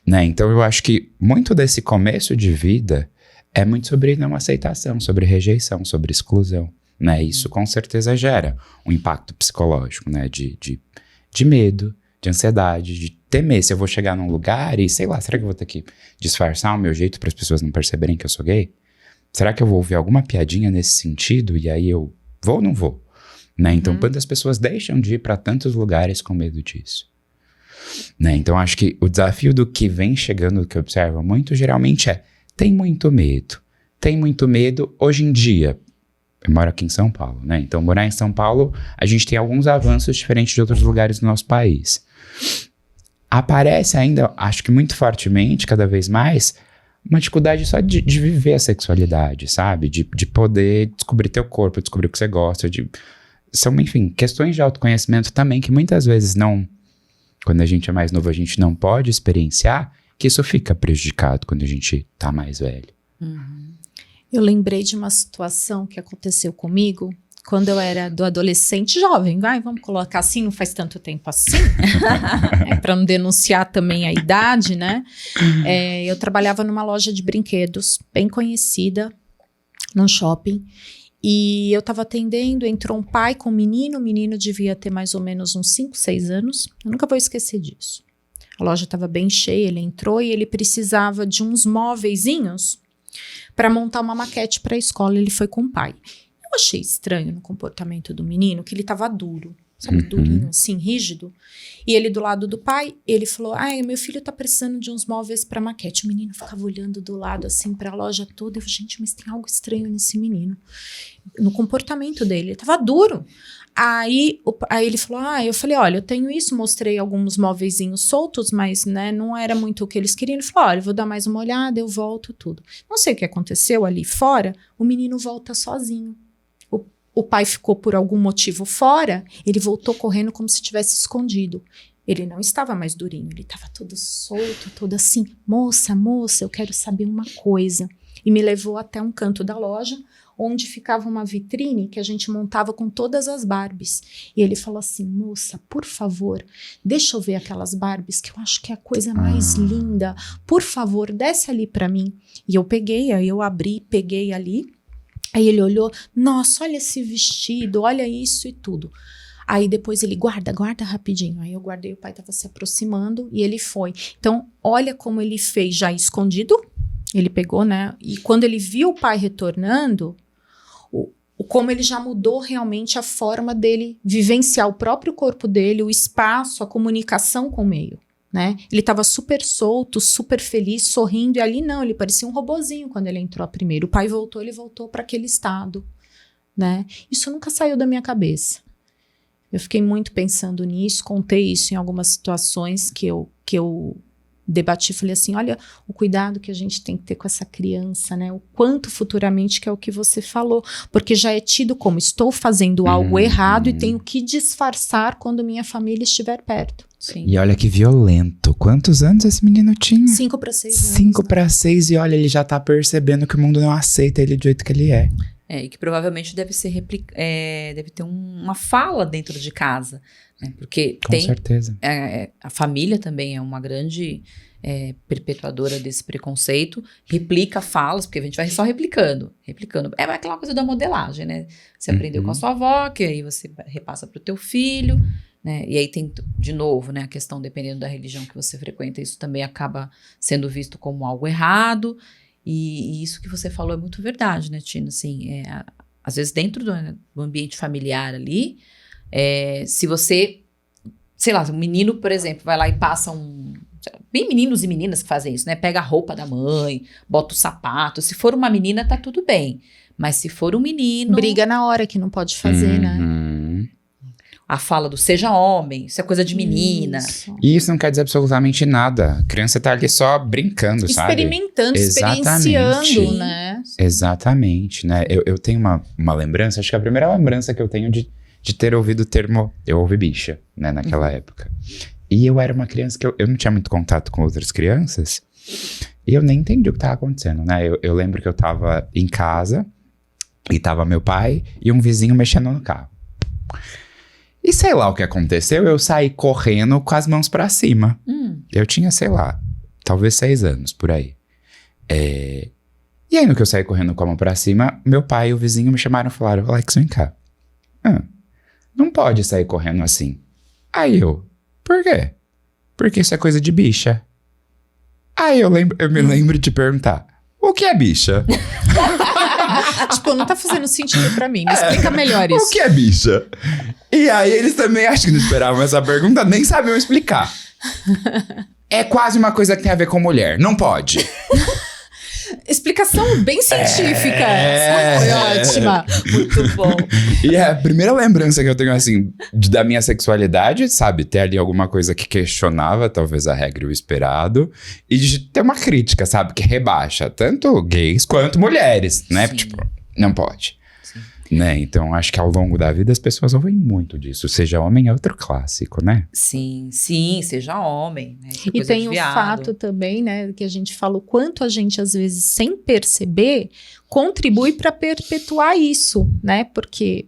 Né? Então eu acho que muito desse começo de vida é muito sobre não aceitação, sobre rejeição, sobre exclusão. Né? Isso com certeza gera um impacto psicológico, né? De medo, de ansiedade, de temer se eu vou chegar num lugar e, sei lá, será que eu vou ter que disfarçar o meu jeito para as pessoas não perceberem que eu sou gay? Será que eu vou ouvir alguma piadinha nesse sentido e aí eu vou ou não vou? Né? Então, quantas pessoas deixam de ir para tantos lugares com medo disso? Né? Então, acho que o desafio do que vem chegando, do que eu observo muito, geralmente tem muito medo. Tem muito medo hoje em dia. Eu moro aqui em São Paulo, né? Então, morar em São Paulo, a gente tem alguns avanços diferentes de outros lugares do nosso país. Aparece ainda, acho que muito fortemente, cada vez mais, uma dificuldade só de viver a sexualidade, sabe? De poder descobrir teu corpo, descobrir o que você gosta. São, enfim, questões de autoconhecimento também que muitas vezes não... Quando a gente é mais novo, a gente não pode experienciar, que isso fica prejudicado quando a gente tá mais velho. Eu lembrei de uma situação que aconteceu comigo quando eu era do adolescente jovem, vamos colocar assim, não faz tanto tempo assim, para não denunciar também a idade, né? Eu trabalhava numa loja de brinquedos, bem conhecida, num shopping, e eu estava atendendo, entrou um pai com um menino, o menino devia ter mais ou menos uns 5, 6 anos, eu nunca vou esquecer disso. A loja estava bem cheia, ele entrou e ele precisava de uns móveizinhos para montar uma maquete para a escola, ele foi com o pai. Eu achei estranho no comportamento do menino, que ele estava duro, sabe, durinho, assim, rígido. E ele do lado do pai, ele falou, meu filho tá precisando de uns móveis para maquete. O menino ficava olhando do lado, assim, para a loja toda. Eu falei, gente, mas tem algo estranho nesse menino. No comportamento dele, ele tava duro. Aí ele falou, eu falei, olha, eu tenho isso, mostrei alguns móveizinhos soltos, mas, né, não era muito o que eles queriam. Ele falou, olha, eu vou dar mais uma olhada, eu volto, tudo. Não sei o que aconteceu ali fora, o menino volta sozinho. O pai ficou por algum motivo fora, ele voltou correndo como se tivesse escondido. Ele não estava mais durinho, ele estava todo solto, todo assim, moça, eu quero saber uma coisa. E me levou até um canto da loja, onde ficava uma vitrine que a gente montava com todas as Barbies. E ele falou assim, moça, por favor, deixa eu ver aquelas Barbies, que eu acho que é a coisa mais linda. Por favor, desce ali para mim. E eu peguei, aí eu abri, peguei ali. Aí ele olhou, nossa, olha esse vestido, olha isso e tudo. Aí depois ele, guarda rapidinho. Aí eu guardei, o pai estava se aproximando e ele foi. Então, olha como ele fez já escondido. Ele pegou, né? E quando ele viu o pai retornando, como ele já mudou realmente a forma dele vivenciar o próprio corpo dele, o espaço, a comunicação com o meio. Né? Ele estava super solto, super feliz, sorrindo, e ali não, ele parecia um robozinho quando ele entrou primeiro. O pai voltou, ele voltou para aquele estado, né? Isso nunca saiu da minha cabeça. Eu fiquei muito pensando nisso, contei isso em algumas situações que eu debati, falei assim, olha o cuidado que a gente tem que ter com essa criança, né? O quanto futuramente, que é o que você falou, porque já é tido como estou fazendo algo errado e tenho que disfarçar quando minha família estiver perto. Sim. E olha que violento. Quantos anos esse menino tinha? 5 para 6 anos. 5 para 6 e olha, ele já tá percebendo que o mundo não aceita ele do jeito que ele é. E que provavelmente deve ser deve ter uma fala dentro de casa, né? Porque Com certeza. A família também é uma grande perpetuadora desse preconceito, replica falas, porque a gente vai só replicando. É aquela coisa da modelagem, né? Você aprendeu com a sua avó, que aí você repassa para o teu filho, né? E aí tem, de novo, né, a questão, dependendo da religião que você frequenta, isso também acaba sendo visto como algo errado. E isso que você falou é muito verdade, né, Tina? Assim, às vezes dentro do ambiente familiar ali, se você, sei lá, um menino, por exemplo, vai lá e passa bem meninos e meninas que fazem isso, né? Pega a roupa da mãe, bota o sapato. Se for uma menina, tá tudo bem. Mas se for um menino... Briga na hora que não pode fazer, né? A fala do seja homem, isso é coisa de menina. E isso não quer dizer absolutamente nada. A criança tá ali só brincando, sabe? Experimentando, experienciando, né? Exatamente, né? Eu tenho uma lembrança, acho que a primeira lembrança que eu tenho de ter ouvido o termo, eu ouvi bicha, né, naquela época. E eu era uma criança que eu não tinha muito contato com outras crianças, e eu nem entendi o que tava acontecendo, né? Eu lembro que eu tava em casa, e tava meu pai e um vizinho mexendo no carro. E sei lá o que aconteceu, eu saí correndo com as mãos pra cima. Eu tinha, sei lá, talvez 6 anos, por aí. E aí, no que eu saí correndo com a mão pra cima, meu pai e o vizinho me chamaram e falaram, Alex, vem cá. Não pode sair correndo assim. Aí eu, Por quê? Porque isso é coisa de bicha. Aí eu me lembro de perguntar, o que é bicha? Tipo, não tá fazendo sentido pra mim. Me explica melhor isso. O que é bicha? E aí eles também acho que não esperavam essa pergunta, nem sabiam explicar. É quase uma coisa que tem a ver com mulher. Não pode. Explicação bem científica. Foi ótima. Muito bom. E a primeira lembrança que eu tenho, assim, da minha sexualidade, sabe? Ter ali alguma coisa que questionava, talvez, a regra e o esperado. E de ter uma crítica, sabe? Que rebaixa tanto gays quanto mulheres, né? Sim. Tipo, não pode. Sim. Né? Então, acho que ao longo da vida as pessoas ouvem muito disso. Seja homem é outro clássico, né? Sim, seja homem. Né? E tem o fato também, né, que a gente fala o quanto a gente, às vezes, sem perceber, contribui para perpetuar isso, né? Porque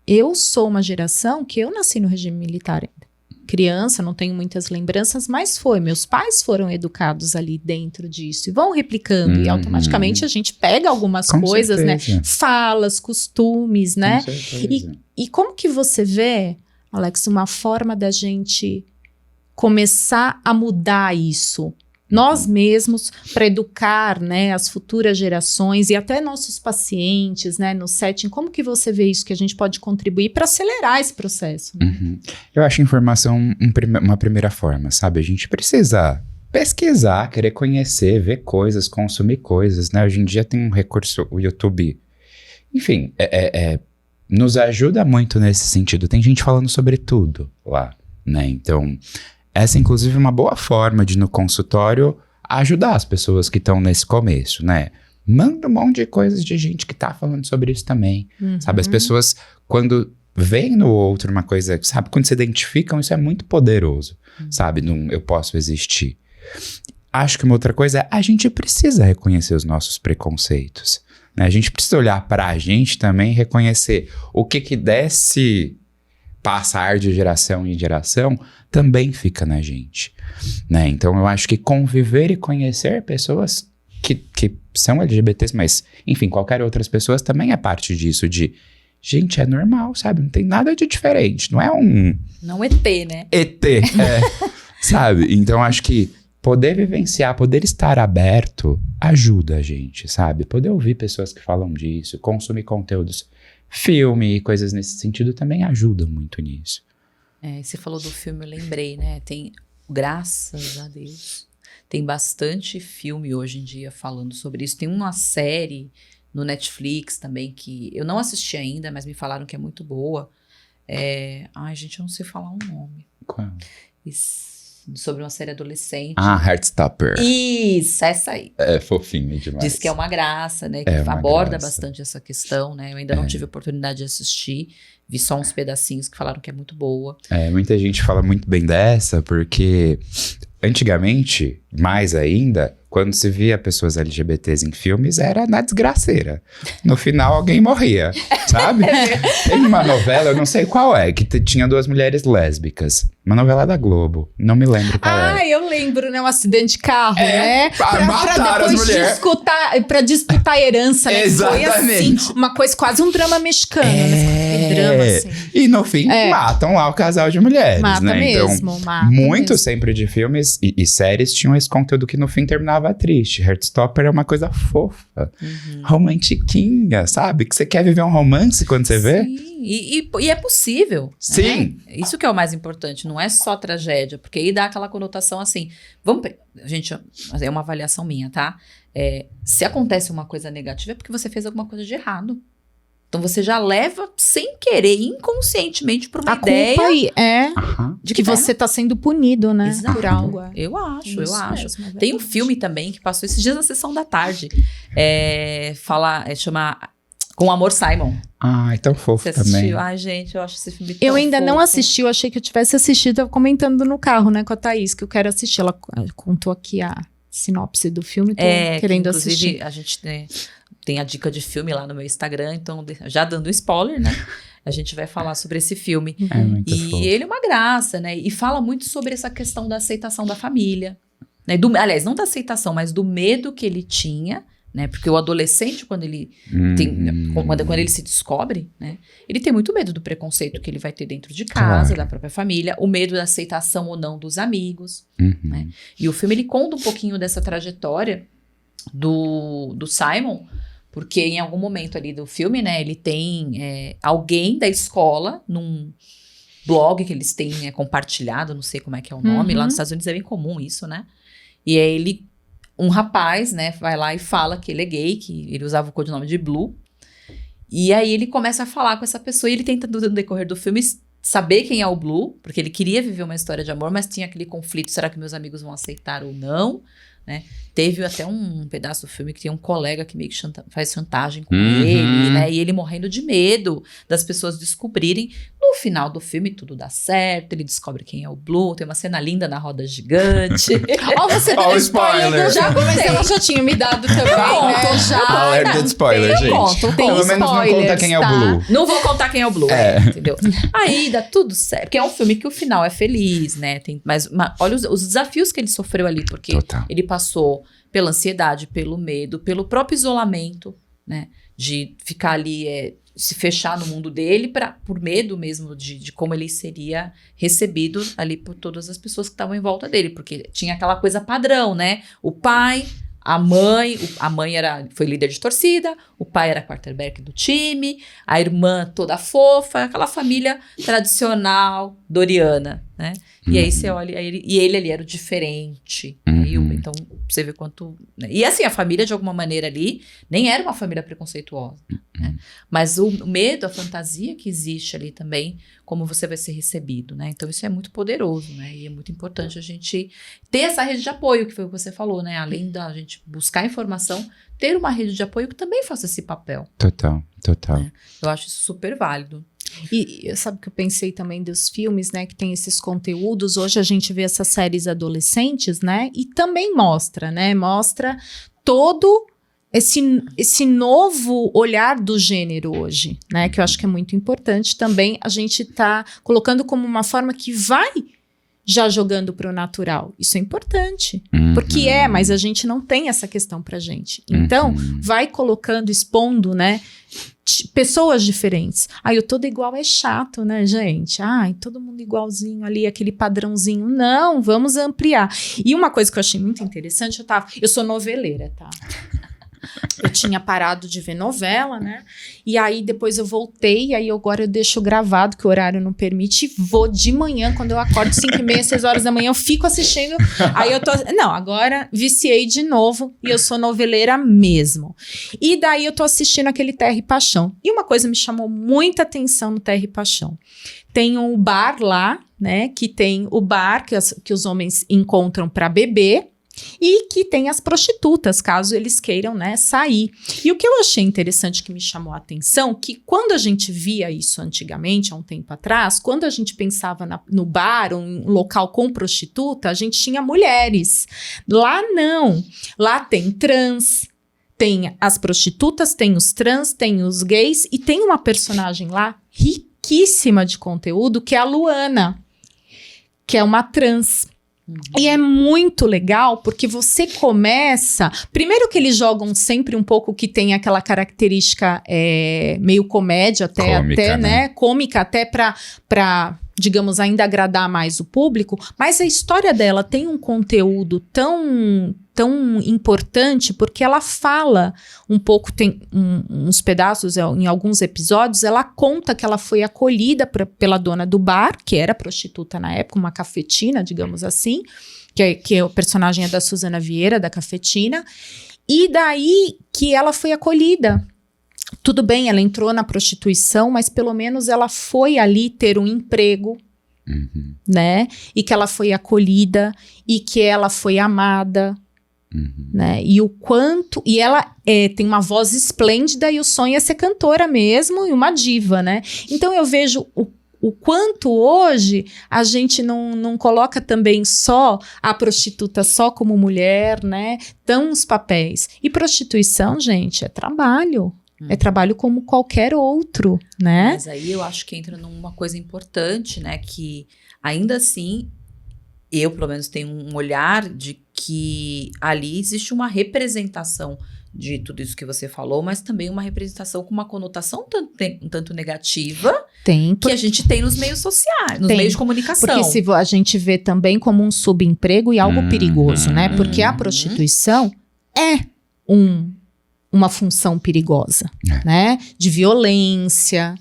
eu sou uma geração que eu nasci no regime militar ainda. Criança, não tenho muitas lembranças, mas meus pais foram educados ali dentro disso e vão replicando e automaticamente a gente pega algumas Com coisas, certeza. né? Falas, costumes, né? Com certeza. E como que você vê, Alex, uma forma da gente começar a mudar isso? Nós mesmos, para educar, né, as futuras gerações e até nossos pacientes, né, no setting, como que você vê isso que a gente pode contribuir para acelerar esse processo? Né? Uhum. Eu acho informação uma primeira forma, sabe? A gente precisa pesquisar, querer conhecer, ver coisas, consumir coisas, né? Hoje em dia tem um recurso, o YouTube, enfim, nos ajuda muito nesse sentido. Tem gente falando sobre tudo lá, né? Então, essa inclusive é uma boa forma de, no consultório, ajudar as pessoas que estão nesse começo, né? Manda um monte de coisas de gente que tá falando sobre isso também, sabe? As pessoas, quando veem no outro uma coisa, sabe? Quando se identificam, isso é muito poderoso, sabe? Eu posso existir. Acho que uma outra coisa é, a gente precisa reconhecer os nossos preconceitos, né? A gente precisa olhar pra gente também e reconhecer o que desse passar de geração em geração também fica na gente, né? Então eu acho que conviver e conhecer pessoas que são LGBTs, mas enfim, qualquer outras pessoas também é parte disso, de gente, é normal, sabe? Não tem nada de diferente, não é um... Não ET, né? ET, sabe? Então acho que poder vivenciar, poder estar aberto ajuda a gente, sabe? Poder ouvir pessoas que falam disso, consumir conteúdos, filme e coisas nesse sentido também ajudam muito nisso. Você falou do filme, eu lembrei, né? Tem, graças a Deus, tem bastante filme hoje em dia falando sobre isso. Tem uma série no Netflix também que eu não assisti ainda, mas me falaram que é muito boa. Ai, gente, eu não sei falar um nome. Qual? Sobre uma série adolescente. Heartstopper. Isso, essa aí. É fofinho demais. Diz que é uma graça, né? Que É uma aborda graça. bastante essa questão, né? Eu ainda não tive a oportunidade de assistir. Vi só uns pedacinhos que falaram que é muito boa. Muita gente fala muito bem dessa, porque antigamente, mais ainda, quando se via pessoas LGBTs em filmes, era na desgraceira. No final, alguém morria, sabe? Tem uma novela, eu não sei qual é, que tinha 2 mulheres lésbicas. Uma novela da Globo, não me lembro qual é. Eu lembro, né? Um acidente de carro, né? Mataram as depois mulheres. pra disputar a herança, né? Exatamente. Foi assim, uma coisa, quase um drama mexicano, né? Tem drama, assim. E no fim, matam lá o casal de mulheres, Mata né? mesmo, mata muito mesmo. sempre de filmes e séries tinham esse conteúdo que no fim terminava triste. Heartstopper é uma coisa fofa, romantiquinha, sabe? Que você quer viver um romance quando você vê. Sim, e é possível. Sim. Né? Isso que é o mais importante, não é só tragédia, porque aí dá aquela conotação assim, gente, é uma avaliação minha, tá? Se acontece uma coisa negativa é porque você fez alguma coisa de errado. Então você já leva, sem querer, inconscientemente, para uma ideia culpa aí é De que você tá sendo punido, né? Exato. Por algo. Eu acho. Mesmo, Tem um filme também que passou esses dias na sessão da tarde. Chama Com Amor, Simon. Tão fofo Você também. assistiu? Ai, gente, eu acho esse filme tão Eu ainda não fofo. assisti, eu achei que eu tivesse assistido, tava comentando no carro, né, com a Thaís, que eu quero assistir. Ela contou aqui a sinopse do filme, tô querendo inclusive, assistir. a gente tem a dica de filme lá no meu Instagram, então, já dando spoiler, né? A gente vai falar sobre esse filme. É muito E fofo. ele é uma graça, né? E fala muito sobre essa questão da aceitação da família. Né? Aliás, não da aceitação, mas do medo que ele tinha, né? Porque o adolescente, quando ele quando ele se descobre, né? Ele tem muito medo do preconceito que ele vai ter dentro de casa, Claro. da própria família, o medo da aceitação ou não dos amigos, Uhum. né? E o filme, ele conta um pouquinho dessa trajetória do Simon, porque em algum momento ali do filme, né, ele tem alguém da escola num blog que eles têm compartilhado, não sei como é que é o nome, lá nos Estados Unidos é bem comum isso, né? E aí um rapaz, né, vai lá e fala que ele é gay, que ele usava o codinome de Blue, e aí ele começa a falar com essa pessoa, e ele tenta, no decorrer do filme, saber quem é o Blue, porque ele queria viver uma história de amor, mas tinha aquele conflito, será que meus amigos vão aceitar ou não, né? Teve até um pedaço do filme que tem um colega que meio que faz chantagem com ele, né? E ele morrendo de medo das pessoas descobrirem. No final do filme, tudo dá certo, ele descobre quem é o Blue, tem uma cena linda na roda gigante. Ó, você Ó, deu o spoiler. spoiler. Já, mas ela já tinha me dado também, né? Já. Alerta de spoiler, tem, gente. Conto, tem Pelo menos não conta spoilers, quem é o tá? Blue. Não vou contar quem é o Blue, entendeu? Aí dá tudo certo, porque é um filme que o final é feliz, né? Mas olha os desafios que ele sofreu ali, porque Total. ele passou pela ansiedade, pelo medo, pelo próprio isolamento, né? De ficar ali, se fechar no mundo dele, por medo mesmo de como ele seria recebido ali por todas as pessoas que estavam em volta dele, porque tinha aquela coisa padrão, né? O pai, a mãe foi líder de torcida, o pai era quarterback do time, a irmã toda fofa, aquela família tradicional doriana, né? E aí você olha, e ele ali era o diferente. Então, você vê quanto... Né? E assim, a família, de alguma maneira ali, nem era uma família preconceituosa. Né? Mas o medo, a fantasia que existe ali também, como você vai ser recebido, né? Então, isso é muito poderoso, né? E é muito importante a gente ter essa rede de apoio, que foi o que você falou, né? Além da gente buscar informação, ter uma rede de apoio que também faça esse papel. Total. Eu acho isso super válido. E sabe o que eu pensei também dos filmes, né, que tem esses conteúdos, hoje a gente vê essas séries adolescentes, né, e também mostra todo esse novo olhar do gênero hoje, né, que eu acho que é muito importante também a gente tá colocando como uma forma que vai já jogando para o natural. Isso é importante, porque mas a gente não tem essa questão pra gente. Então, vai colocando, expondo, né, pessoas diferentes. Ai, eu toda igual é chato, né, gente? Ai, todo mundo igualzinho ali, aquele padrãozinho. Não, vamos ampliar. E uma coisa que eu achei muito interessante, eu sou noveleira, tá? Eu tinha parado de ver novela, né? E aí depois eu voltei, e aí agora eu deixo gravado, que o horário não permite, vou de manhã, quando eu acordo 5h30, 6 horas da manhã, eu fico assistindo. Aí eu não, agora viciei de novo, e eu sou noveleira mesmo. E daí eu tô assistindo aquele Terra e Paixão. E uma coisa me chamou muita atenção no Terra e Paixão. Tem um bar lá, né? Que tem o bar que os homens encontram para beber, e que tem as prostitutas, caso eles queiram, né, sair. E o que eu achei interessante, que me chamou a atenção, que quando a gente via isso antigamente, há um tempo atrás, quando a gente pensava no bar, um local com prostituta, a gente tinha mulheres. Lá não. Lá tem trans, tem as prostitutas, tem os trans, tem os gays, e tem uma personagem lá riquíssima de conteúdo, que é a Luana, que é uma trans. E é muito legal, porque você começa... Primeiro que eles jogam sempre um pouco, que tem aquela característica meio comédia, cômica, né? Cômica, até pra, digamos, ainda agradar mais o público. Mas a história dela tem um conteúdo tão importante, porque ela fala um pouco, tem uns pedaços, em alguns episódios, ela conta que ela foi acolhida pela dona do bar, que era prostituta na época, uma cafetina, digamos assim, que o personagem é da Suzana Vieira, da Cafetina, e daí que ela foi acolhida. Tudo bem, ela entrou na prostituição, mas pelo menos ela foi ali ter um emprego, né? E que ela foi acolhida, e que ela foi amada, né? E o quanto... E ela tem uma voz esplêndida, e o sonho é ser cantora mesmo, e uma diva, né? Então eu vejo o quanto hoje a gente não coloca também só a prostituta só como mulher, né? Dão os papéis. E prostituição, gente, é trabalho. É trabalho como qualquer outro, né? Mas aí eu acho que entra numa coisa importante, né? Que ainda assim, eu pelo menos tenho um olhar de que ali existe uma representação de tudo isso que você falou, mas também uma representação com uma conotação um tanto negativa que a gente tem nos meios sociais, nos meios de comunicação. Porque se a gente vê também como um subemprego e algo perigoso, né? Porque a prostituição é uma função perigosa, né? De violência,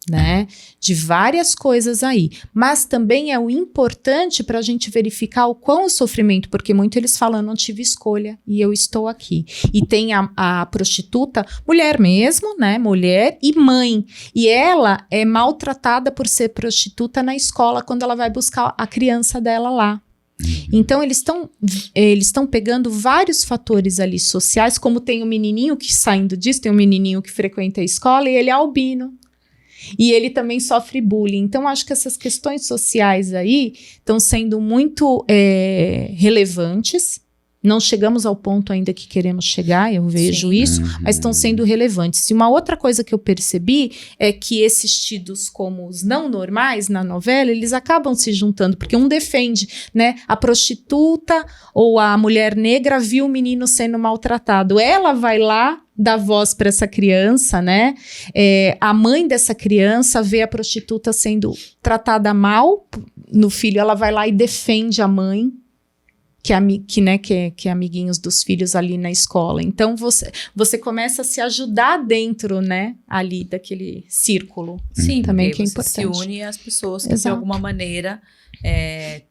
né? De várias coisas aí. Mas também é o importante para a gente verificar o quão o sofrimento, porque muito eles falam, eu não tive escolha e eu estou aqui. E tem a prostituta, mulher mesmo, né? Mulher e mãe. E ela é maltratada por ser prostituta na escola quando ela vai buscar a criança dela lá. Então, eles estão pegando vários fatores ali sociais, como tem um menininho que, saindo disso, tem um menininho que frequenta a escola e ele é albino. E ele também sofre bullying. Então, acho que essas questões sociais aí estão sendo muito relevantes. Não chegamos ao ponto ainda que queremos chegar, eu vejo isso, mas estão sendo relevantes. E uma outra coisa que eu percebi é que esses tidos como os não normais na novela, eles acabam se juntando, porque um defende, né? A prostituta ou a mulher negra viu o menino sendo maltratado. Ela vai lá, dá voz para essa criança, né? A mãe dessa criança vê a prostituta sendo tratada mal no filho, ela vai lá e defende a mãe, que é amiguinhos dos filhos ali na escola. Então, você começa a se ajudar dentro, né, ali daquele círculo. Sim, também que é você importante. se une às pessoas que, de alguma maneira,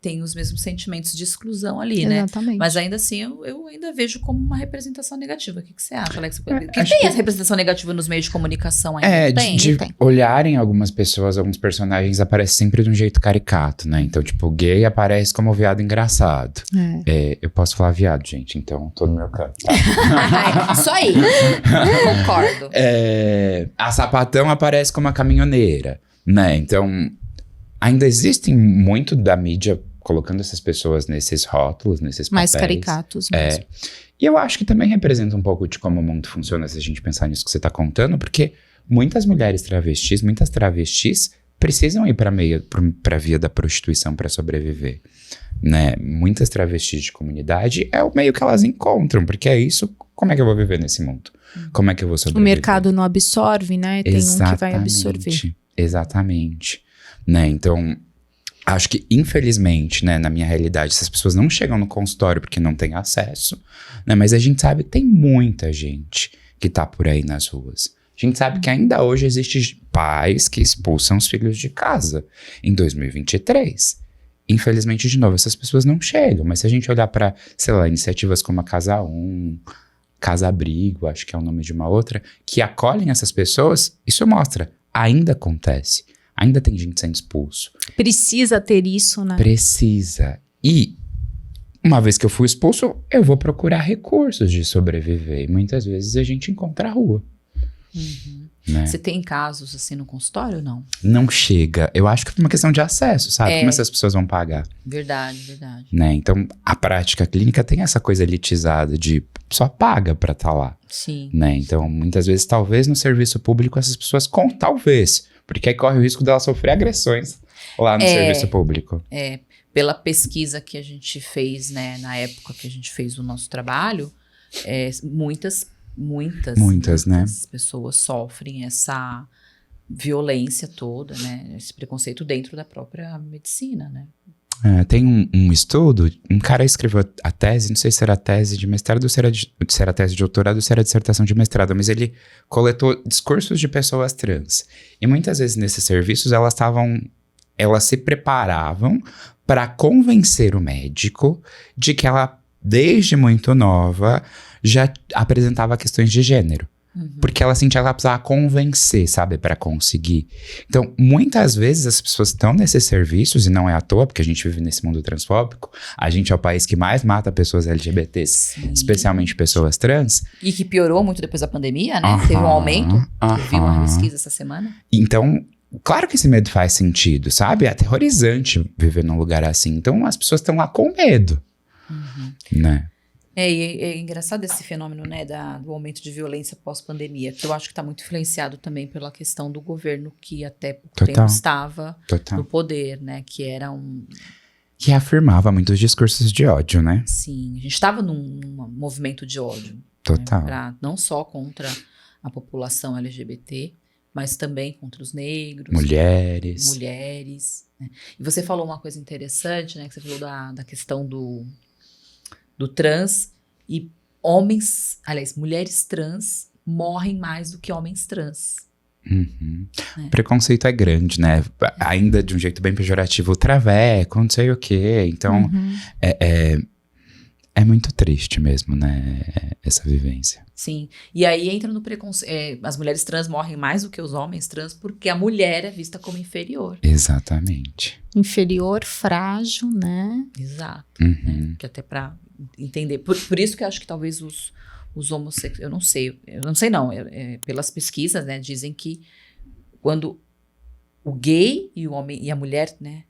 têm os mesmos sentimentos de exclusão ali, né? Exatamente. Mas ainda assim, eu ainda vejo como uma representação negativa. O que você acha, Alex? Que tem essa representação negativa nos meios de comunicação ainda? Tem. Olharem algumas pessoas, alguns personagens, aparece sempre de um jeito caricato, né? Então, tipo, o gay aparece como viado engraçado. Eu posso falar viado, gente, então tô no meu canto. Isso aí. Concordo. A sapatão aparece como a caminhoneira, né? Então, ainda existem muito da mídia colocando essas pessoas nesses rótulos, nesses papéis. Mais caricatos mesmo. E eu acho que também representa um pouco de como o mundo funciona, se a gente pensar nisso que você tá contando, porque muitas mulheres travestis, muitas travestis precisam ir pra via da prostituição para sobreviver, né? Muitas travestis de comunidade é o meio que elas encontram, porque é isso, como é que eu vou viver nesse mundo? Como é que eu vou sobreviver? O mercado não absorve, né? Tem um que vai absorver. Exatamente. Né? Então, acho que, infelizmente, né, na minha realidade, essas pessoas não chegam no consultório porque não têm acesso, né? Mas a gente sabe que tem muita gente que tá por aí nas ruas. A gente sabe que ainda hoje existem pais que expulsam os filhos de casa em 2023. Infelizmente, de novo, essas pessoas não chegam. Mas se a gente olhar para, sei lá, iniciativas como a Casa 1, Casa Abrigo, acho que é o nome de uma outra, que acolhem essas pessoas, isso mostra, ainda acontece. Ainda tem gente sendo expulso. Precisa ter isso, né? Precisa. E, uma vez que eu fui expulso, eu vou procurar recursos de sobreviver. E muitas vezes a gente encontra a rua. Né? Você tem casos assim no consultório ou não? Não chega. Eu acho que é uma questão de acesso, sabe? Como essas pessoas vão pagar. Verdade. Né? Então, a prática clínica tem essa coisa elitizada de só paga pra estar lá. Sim. Né? Então, muitas vezes, talvez no serviço público essas pessoas talvez, porque aí corre o risco dela sofrer agressões lá no serviço público. Pela pesquisa que a gente fez, né, na época que a gente fez o nosso trabalho, muitas né? pessoas sofrem essa violência toda, né? Esse preconceito dentro da própria medicina, né? Tem um estudo, um cara escreveu a tese, não sei se era tese de mestrado, ou se era tese de doutorado, ou se era dissertação de mestrado, mas ele coletou discursos de pessoas trans. E muitas vezes nesses serviços elas se preparavam para convencer o médico de que ela, desde muito nova, já apresentava questões de gênero. Porque ela sentia que ela precisava convencer, sabe, para conseguir. Então, muitas vezes as pessoas estão nesses serviços, e não é à toa, porque a gente vive nesse mundo transfóbico, a gente é o país que mais mata pessoas LGBTs, especialmente pessoas trans. E que piorou muito depois da pandemia, né? Teve um aumento, eu vi uma pesquisa essa semana. Então, claro que esse medo faz sentido, sabe? É aterrorizante viver num lugar assim. Então, as pessoas estão lá com medo, né? É engraçado esse fenômeno, né, do aumento de violência pós-pandemia, que eu acho que está muito influenciado também pela questão do governo que até pouco tempo estava no poder, né, que era que afirmava muitos discursos de ódio, né? Sim, a gente estava num movimento de ódio. Total. Não só contra a população LGBT, mas também contra os negros. Mulheres. Né? E você falou uma coisa interessante, né? Que você falou da questão do trans. E mulheres trans morrem mais do que homens trans. Uhum. O preconceito é grande, né? Ainda de um jeito bem pejorativo, traveco, não sei o quê. Então, é muito triste mesmo, né? Essa vivência. Sim. E aí entra no preconceito. As mulheres trans morrem mais do que os homens trans porque a mulher é vista como inferior. Exatamente. Inferior, frágil, né? Exato. Uhum. Né? Que até pra entender. Por isso que eu acho que talvez os homossexuais. Eu não sei não. Pelas pesquisas, né? Dizem que quando o gay e o homem e a mulher, né?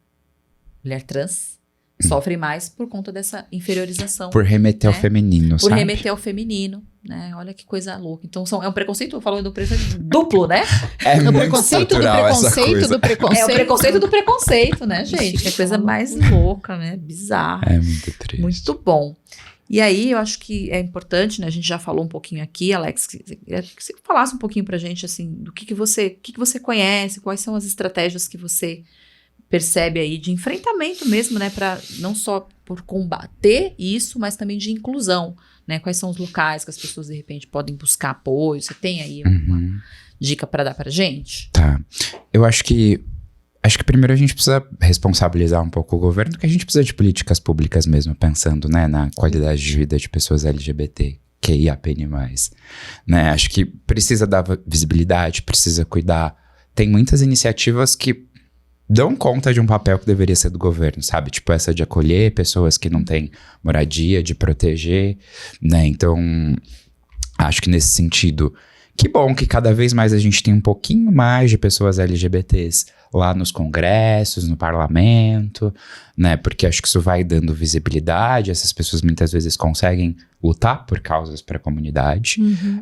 Mulher trans. Sofrem mais por conta dessa inferiorização. Por remeter ao feminino, Por sabe? remeter ao feminino, né? Olha que coisa louca. Então, é um preconceito, eu falo do preconceito duplo, né? É O muito preconceito do estrutural essa preconceito coisa. do preconceito. É o preconceito do preconceito, né, gente? Ixi, Que é coisa que mais loucura. louca, né? Bizarra. É muito triste. Muito bom. E aí, eu acho que é importante, né? A gente já falou um pouquinho aqui, Alex, que você falasse um pouquinho pra gente, assim, do que você conhece, quais são as estratégias que você percebe aí de enfrentamento mesmo, né? Pra não só por combater isso, mas também de inclusão, né? Quais são os locais que as pessoas, de repente, podem buscar apoio? Você tem aí uma dica pra dar pra gente? Tá. Eu acho que primeiro a gente precisa responsabilizar um pouco o governo, porque a gente precisa de políticas públicas mesmo, pensando, né, na qualidade de vida de pessoas LGBT, QIAPN+, né? Acho que precisa dar visibilidade, precisa cuidar. Tem muitas iniciativas que dão conta de um papel que deveria ser do governo, sabe? Tipo essa de acolher pessoas que não têm moradia, de proteger, né? Então, acho que nesse sentido, que bom que cada vez mais a gente tem um pouquinho mais de pessoas LGBTs lá nos congressos, no parlamento, né? Porque acho que isso vai dando visibilidade, essas pessoas muitas vezes conseguem lutar por causas para a comunidade.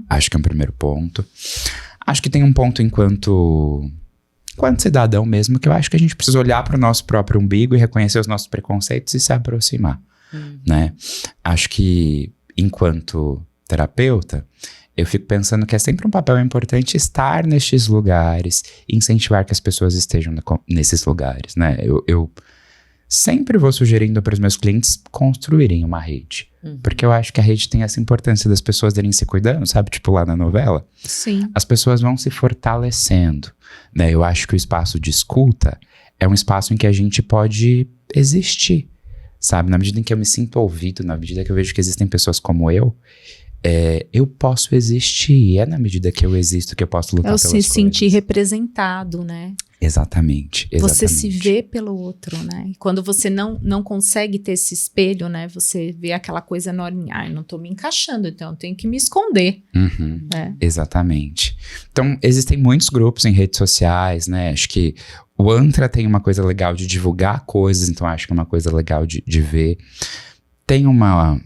Acho que é um primeiro ponto. Acho que tem um ponto enquanto cidadão mesmo, que eu acho que a gente precisa olhar para o nosso próprio umbigo e reconhecer os nossos preconceitos e se aproximar, né? Acho que, enquanto terapeuta, eu fico pensando que é sempre um papel importante estar nestes lugares e incentivar que as pessoas estejam nesses lugares, né? Eu sempre vou sugerindo para os meus clientes construírem uma rede. Porque eu acho que a rede tem essa importância das pessoas irem se cuidando, sabe? Tipo lá na novela. Sim. As pessoas vão se fortalecendo, né? Eu acho que o espaço de escuta é um espaço em que a gente pode existir, sabe? Na medida em que eu me sinto ouvido, na medida que eu vejo que existem pessoas como eu posso existir. É na medida que eu existo que eu posso lutar pelas coisas. É o se sentir representado, né? Exatamente. Você se vê pelo outro, né? E quando você não consegue ter esse espelho, né? Você vê aquela coisa enorme. Ai, não tô me encaixando, então eu tenho que me esconder. Né? Exatamente. Então, existem muitos grupos em redes sociais, né? Acho que o Antra tem uma coisa legal de divulgar coisas, então acho que é uma coisa legal de ver. Tem uma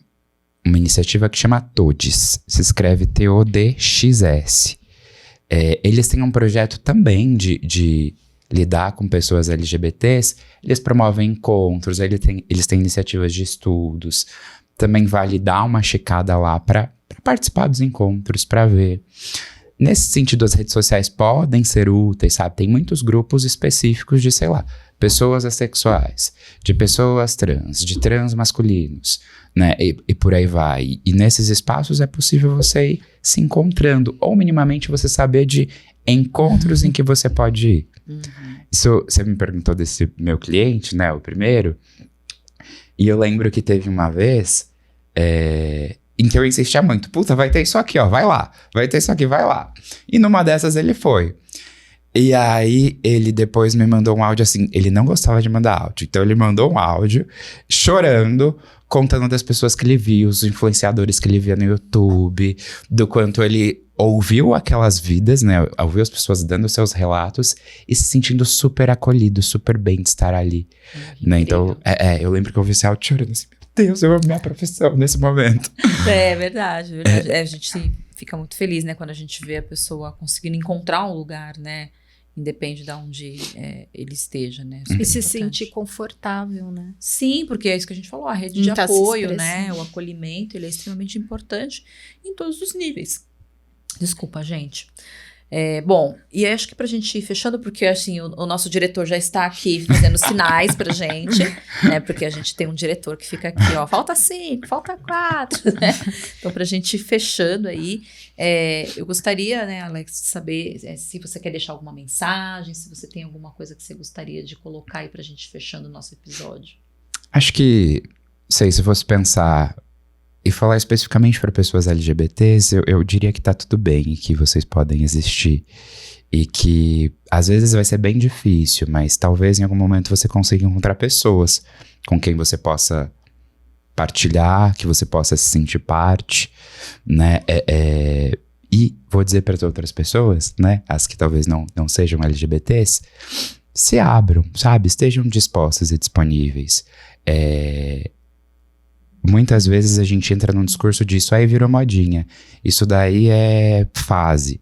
iniciativa que chama TODS, se escreve TODXS. Eles têm um projeto também de lidar com pessoas LGBTs, eles promovem encontros, eles têm iniciativas de estudos, também vale dar uma checada lá para participar dos encontros, para ver. Nesse sentido, as redes sociais podem ser úteis, sabe? Tem muitos grupos específicos de, sei lá, pessoas assexuais, de pessoas trans, de trans masculinos, né? E por aí vai. E nesses espaços é possível você ir se encontrando, ou minimamente você saber de encontros em que você pode ir. Isso, você me perguntou desse meu cliente, né? O primeiro. E eu lembro que teve uma vez em que eu insistia muito. Puta, vai ter isso aqui, ó, vai lá. Vai ter isso aqui, vai lá. E numa dessas ele foi. E aí, ele depois me mandou um áudio assim, ele não gostava de mandar áudio, então ele mandou um áudio chorando, contando das pessoas que ele viu, os influenciadores que ele via no YouTube, do quanto ele ouviu aquelas vidas, né, ouviu as pessoas dando seus relatos e se sentindo super acolhido, super bem de estar ali, né, então, eu lembro que eu ouvi esse áudio chorando assim, meu Deus, eu amo minha profissão nesse momento. É verdade. A gente fica muito feliz, né, quando a gente vê a pessoa conseguindo encontrar um lugar, né, independe de onde ele esteja, né? E se Importante. sentir confortável, né? Sim, porque é isso que a gente falou, a rede Não de tá se apoio, né? expressando. O acolhimento, ele é extremamente importante em todos os níveis. Desculpa, gente. Bom, e acho que pra gente ir fechando, porque assim, o nosso diretor já está aqui fazendo sinais pra gente, né? Porque a gente tem um diretor que fica aqui, ó, falta 5, falta 4, né? Então, pra gente ir fechando aí, eu gostaria, né, Alex, de saber se você quer deixar alguma mensagem, se você tem alguma coisa que você gostaria de colocar aí pra gente fechando o nosso episódio. Acho que, se fosse pensar e falar especificamente para pessoas LGBTs, eu diria que tá tudo bem e que vocês podem existir. E que, às vezes, vai ser bem difícil, mas talvez em algum momento você consiga encontrar pessoas com quem você possa partilhar, que você possa se sentir parte, né? E vou dizer para as outras pessoas, né? As que talvez não sejam LGBTs, se abram, sabe? Estejam dispostas e disponíveis. Muitas vezes a gente entra num discurso de isso aí virou modinha. Isso daí é fase.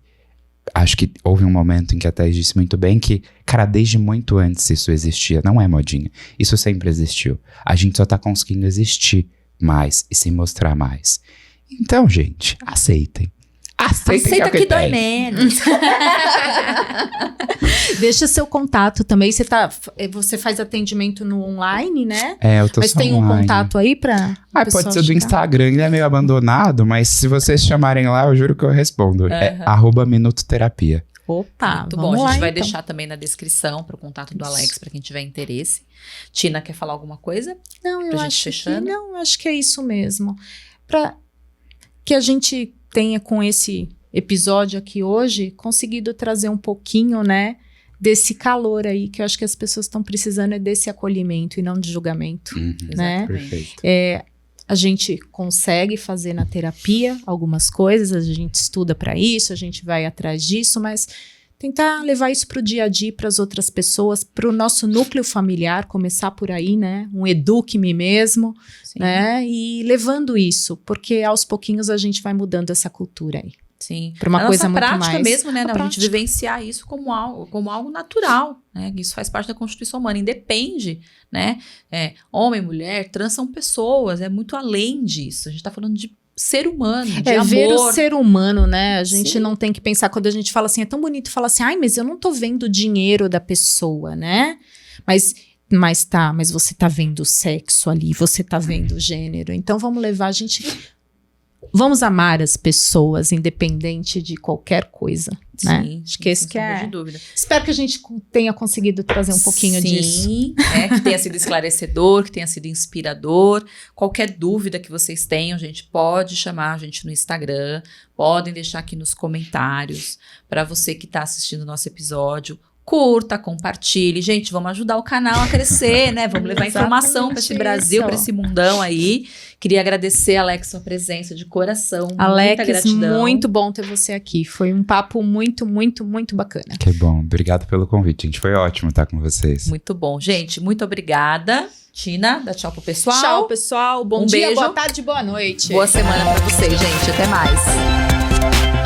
Acho que houve um momento em que a Thaís disse muito bem que, cara, desde muito antes isso existia. Não é modinha. Isso sempre existiu. A gente só tá conseguindo existir mais e se mostrar mais. Então, gente, aceitem. Aceitem Aceita que dói tem. menos. Deixa seu contato também. Você faz atendimento no online, né? Eu tô Mas só tem um online. contato aí pra Pode ser do chegar? Instagram, ele é meio abandonado, mas se vocês chamarem lá, eu juro que eu respondo. É @minutoterapia. Opa, Muito vamos bom, a lá, gente vai então. deixar também na descrição para o contato do Alex, para quem tiver interesse. Tina, quer falar alguma coisa? Não, eu Pra gente acho fechando? que não, acho que é isso mesmo. Para que a gente tenha com esse episódio aqui hoje conseguido trazer um pouquinho, né, desse calor aí que eu acho que as pessoas estão precisando, é desse acolhimento e não de julgamento, né? Perfeito. A gente consegue fazer na terapia algumas coisas, a gente estuda para isso, a gente vai atrás disso, mas tentar levar isso para o dia a dia, para as outras pessoas, para o nosso núcleo familiar, começar por aí, né? Um eduque-me mesmo, Sim. né? E levando isso, porque aos pouquinhos a gente vai mudando essa cultura aí. Sim. Pra uma a coisa nossa muito prática mais- mesmo, né? a A gente prática. vivenciar isso como algo natural, né? Isso faz parte da Constituição Humana. Independe, né? Homem, mulher, trans são pessoas. É muito além disso. A gente tá falando de ser humano, de amor. Ver o ser humano, né? A gente Sim. não tem que pensar, quando a gente fala assim, é tão bonito falar assim, ai, mas eu não tô vendo o dinheiro da pessoa, né? Mas você tá vendo o sexo ali, você tá vendo o gênero. Então vamos levar a gente... Vamos amar as pessoas, independente de qualquer coisa, né? Sim, Acho que esse sem que sombra é... de dúvida. Espero que a gente tenha conseguido trazer um pouquinho disso. Sim, que tenha sido esclarecedor, que tenha sido inspirador. Qualquer dúvida que vocês tenham, gente, pode chamar a gente no Instagram, podem deixar aqui nos comentários. Para você que está assistindo o nosso episódio, curta, compartilhe. Gente, vamos ajudar o canal a crescer, né? Vamos levar informação para esse Exatamente Brasil, isso. para esse mundão aí. Queria agradecer, Alex, sua presença de coração. Muita Alex, gratidão. muito bom ter você aqui. Foi um papo muito, muito, muito bacana. Que bom. Obrigado pelo convite, gente. Foi ótimo estar com vocês. Muito bom. Gente, muito obrigada. Tina, dá tchau pro pessoal. Tchau, pessoal. Bom dia, beijo. boa tarde, boa noite. Boa semana pra vocês, gente. Até mais.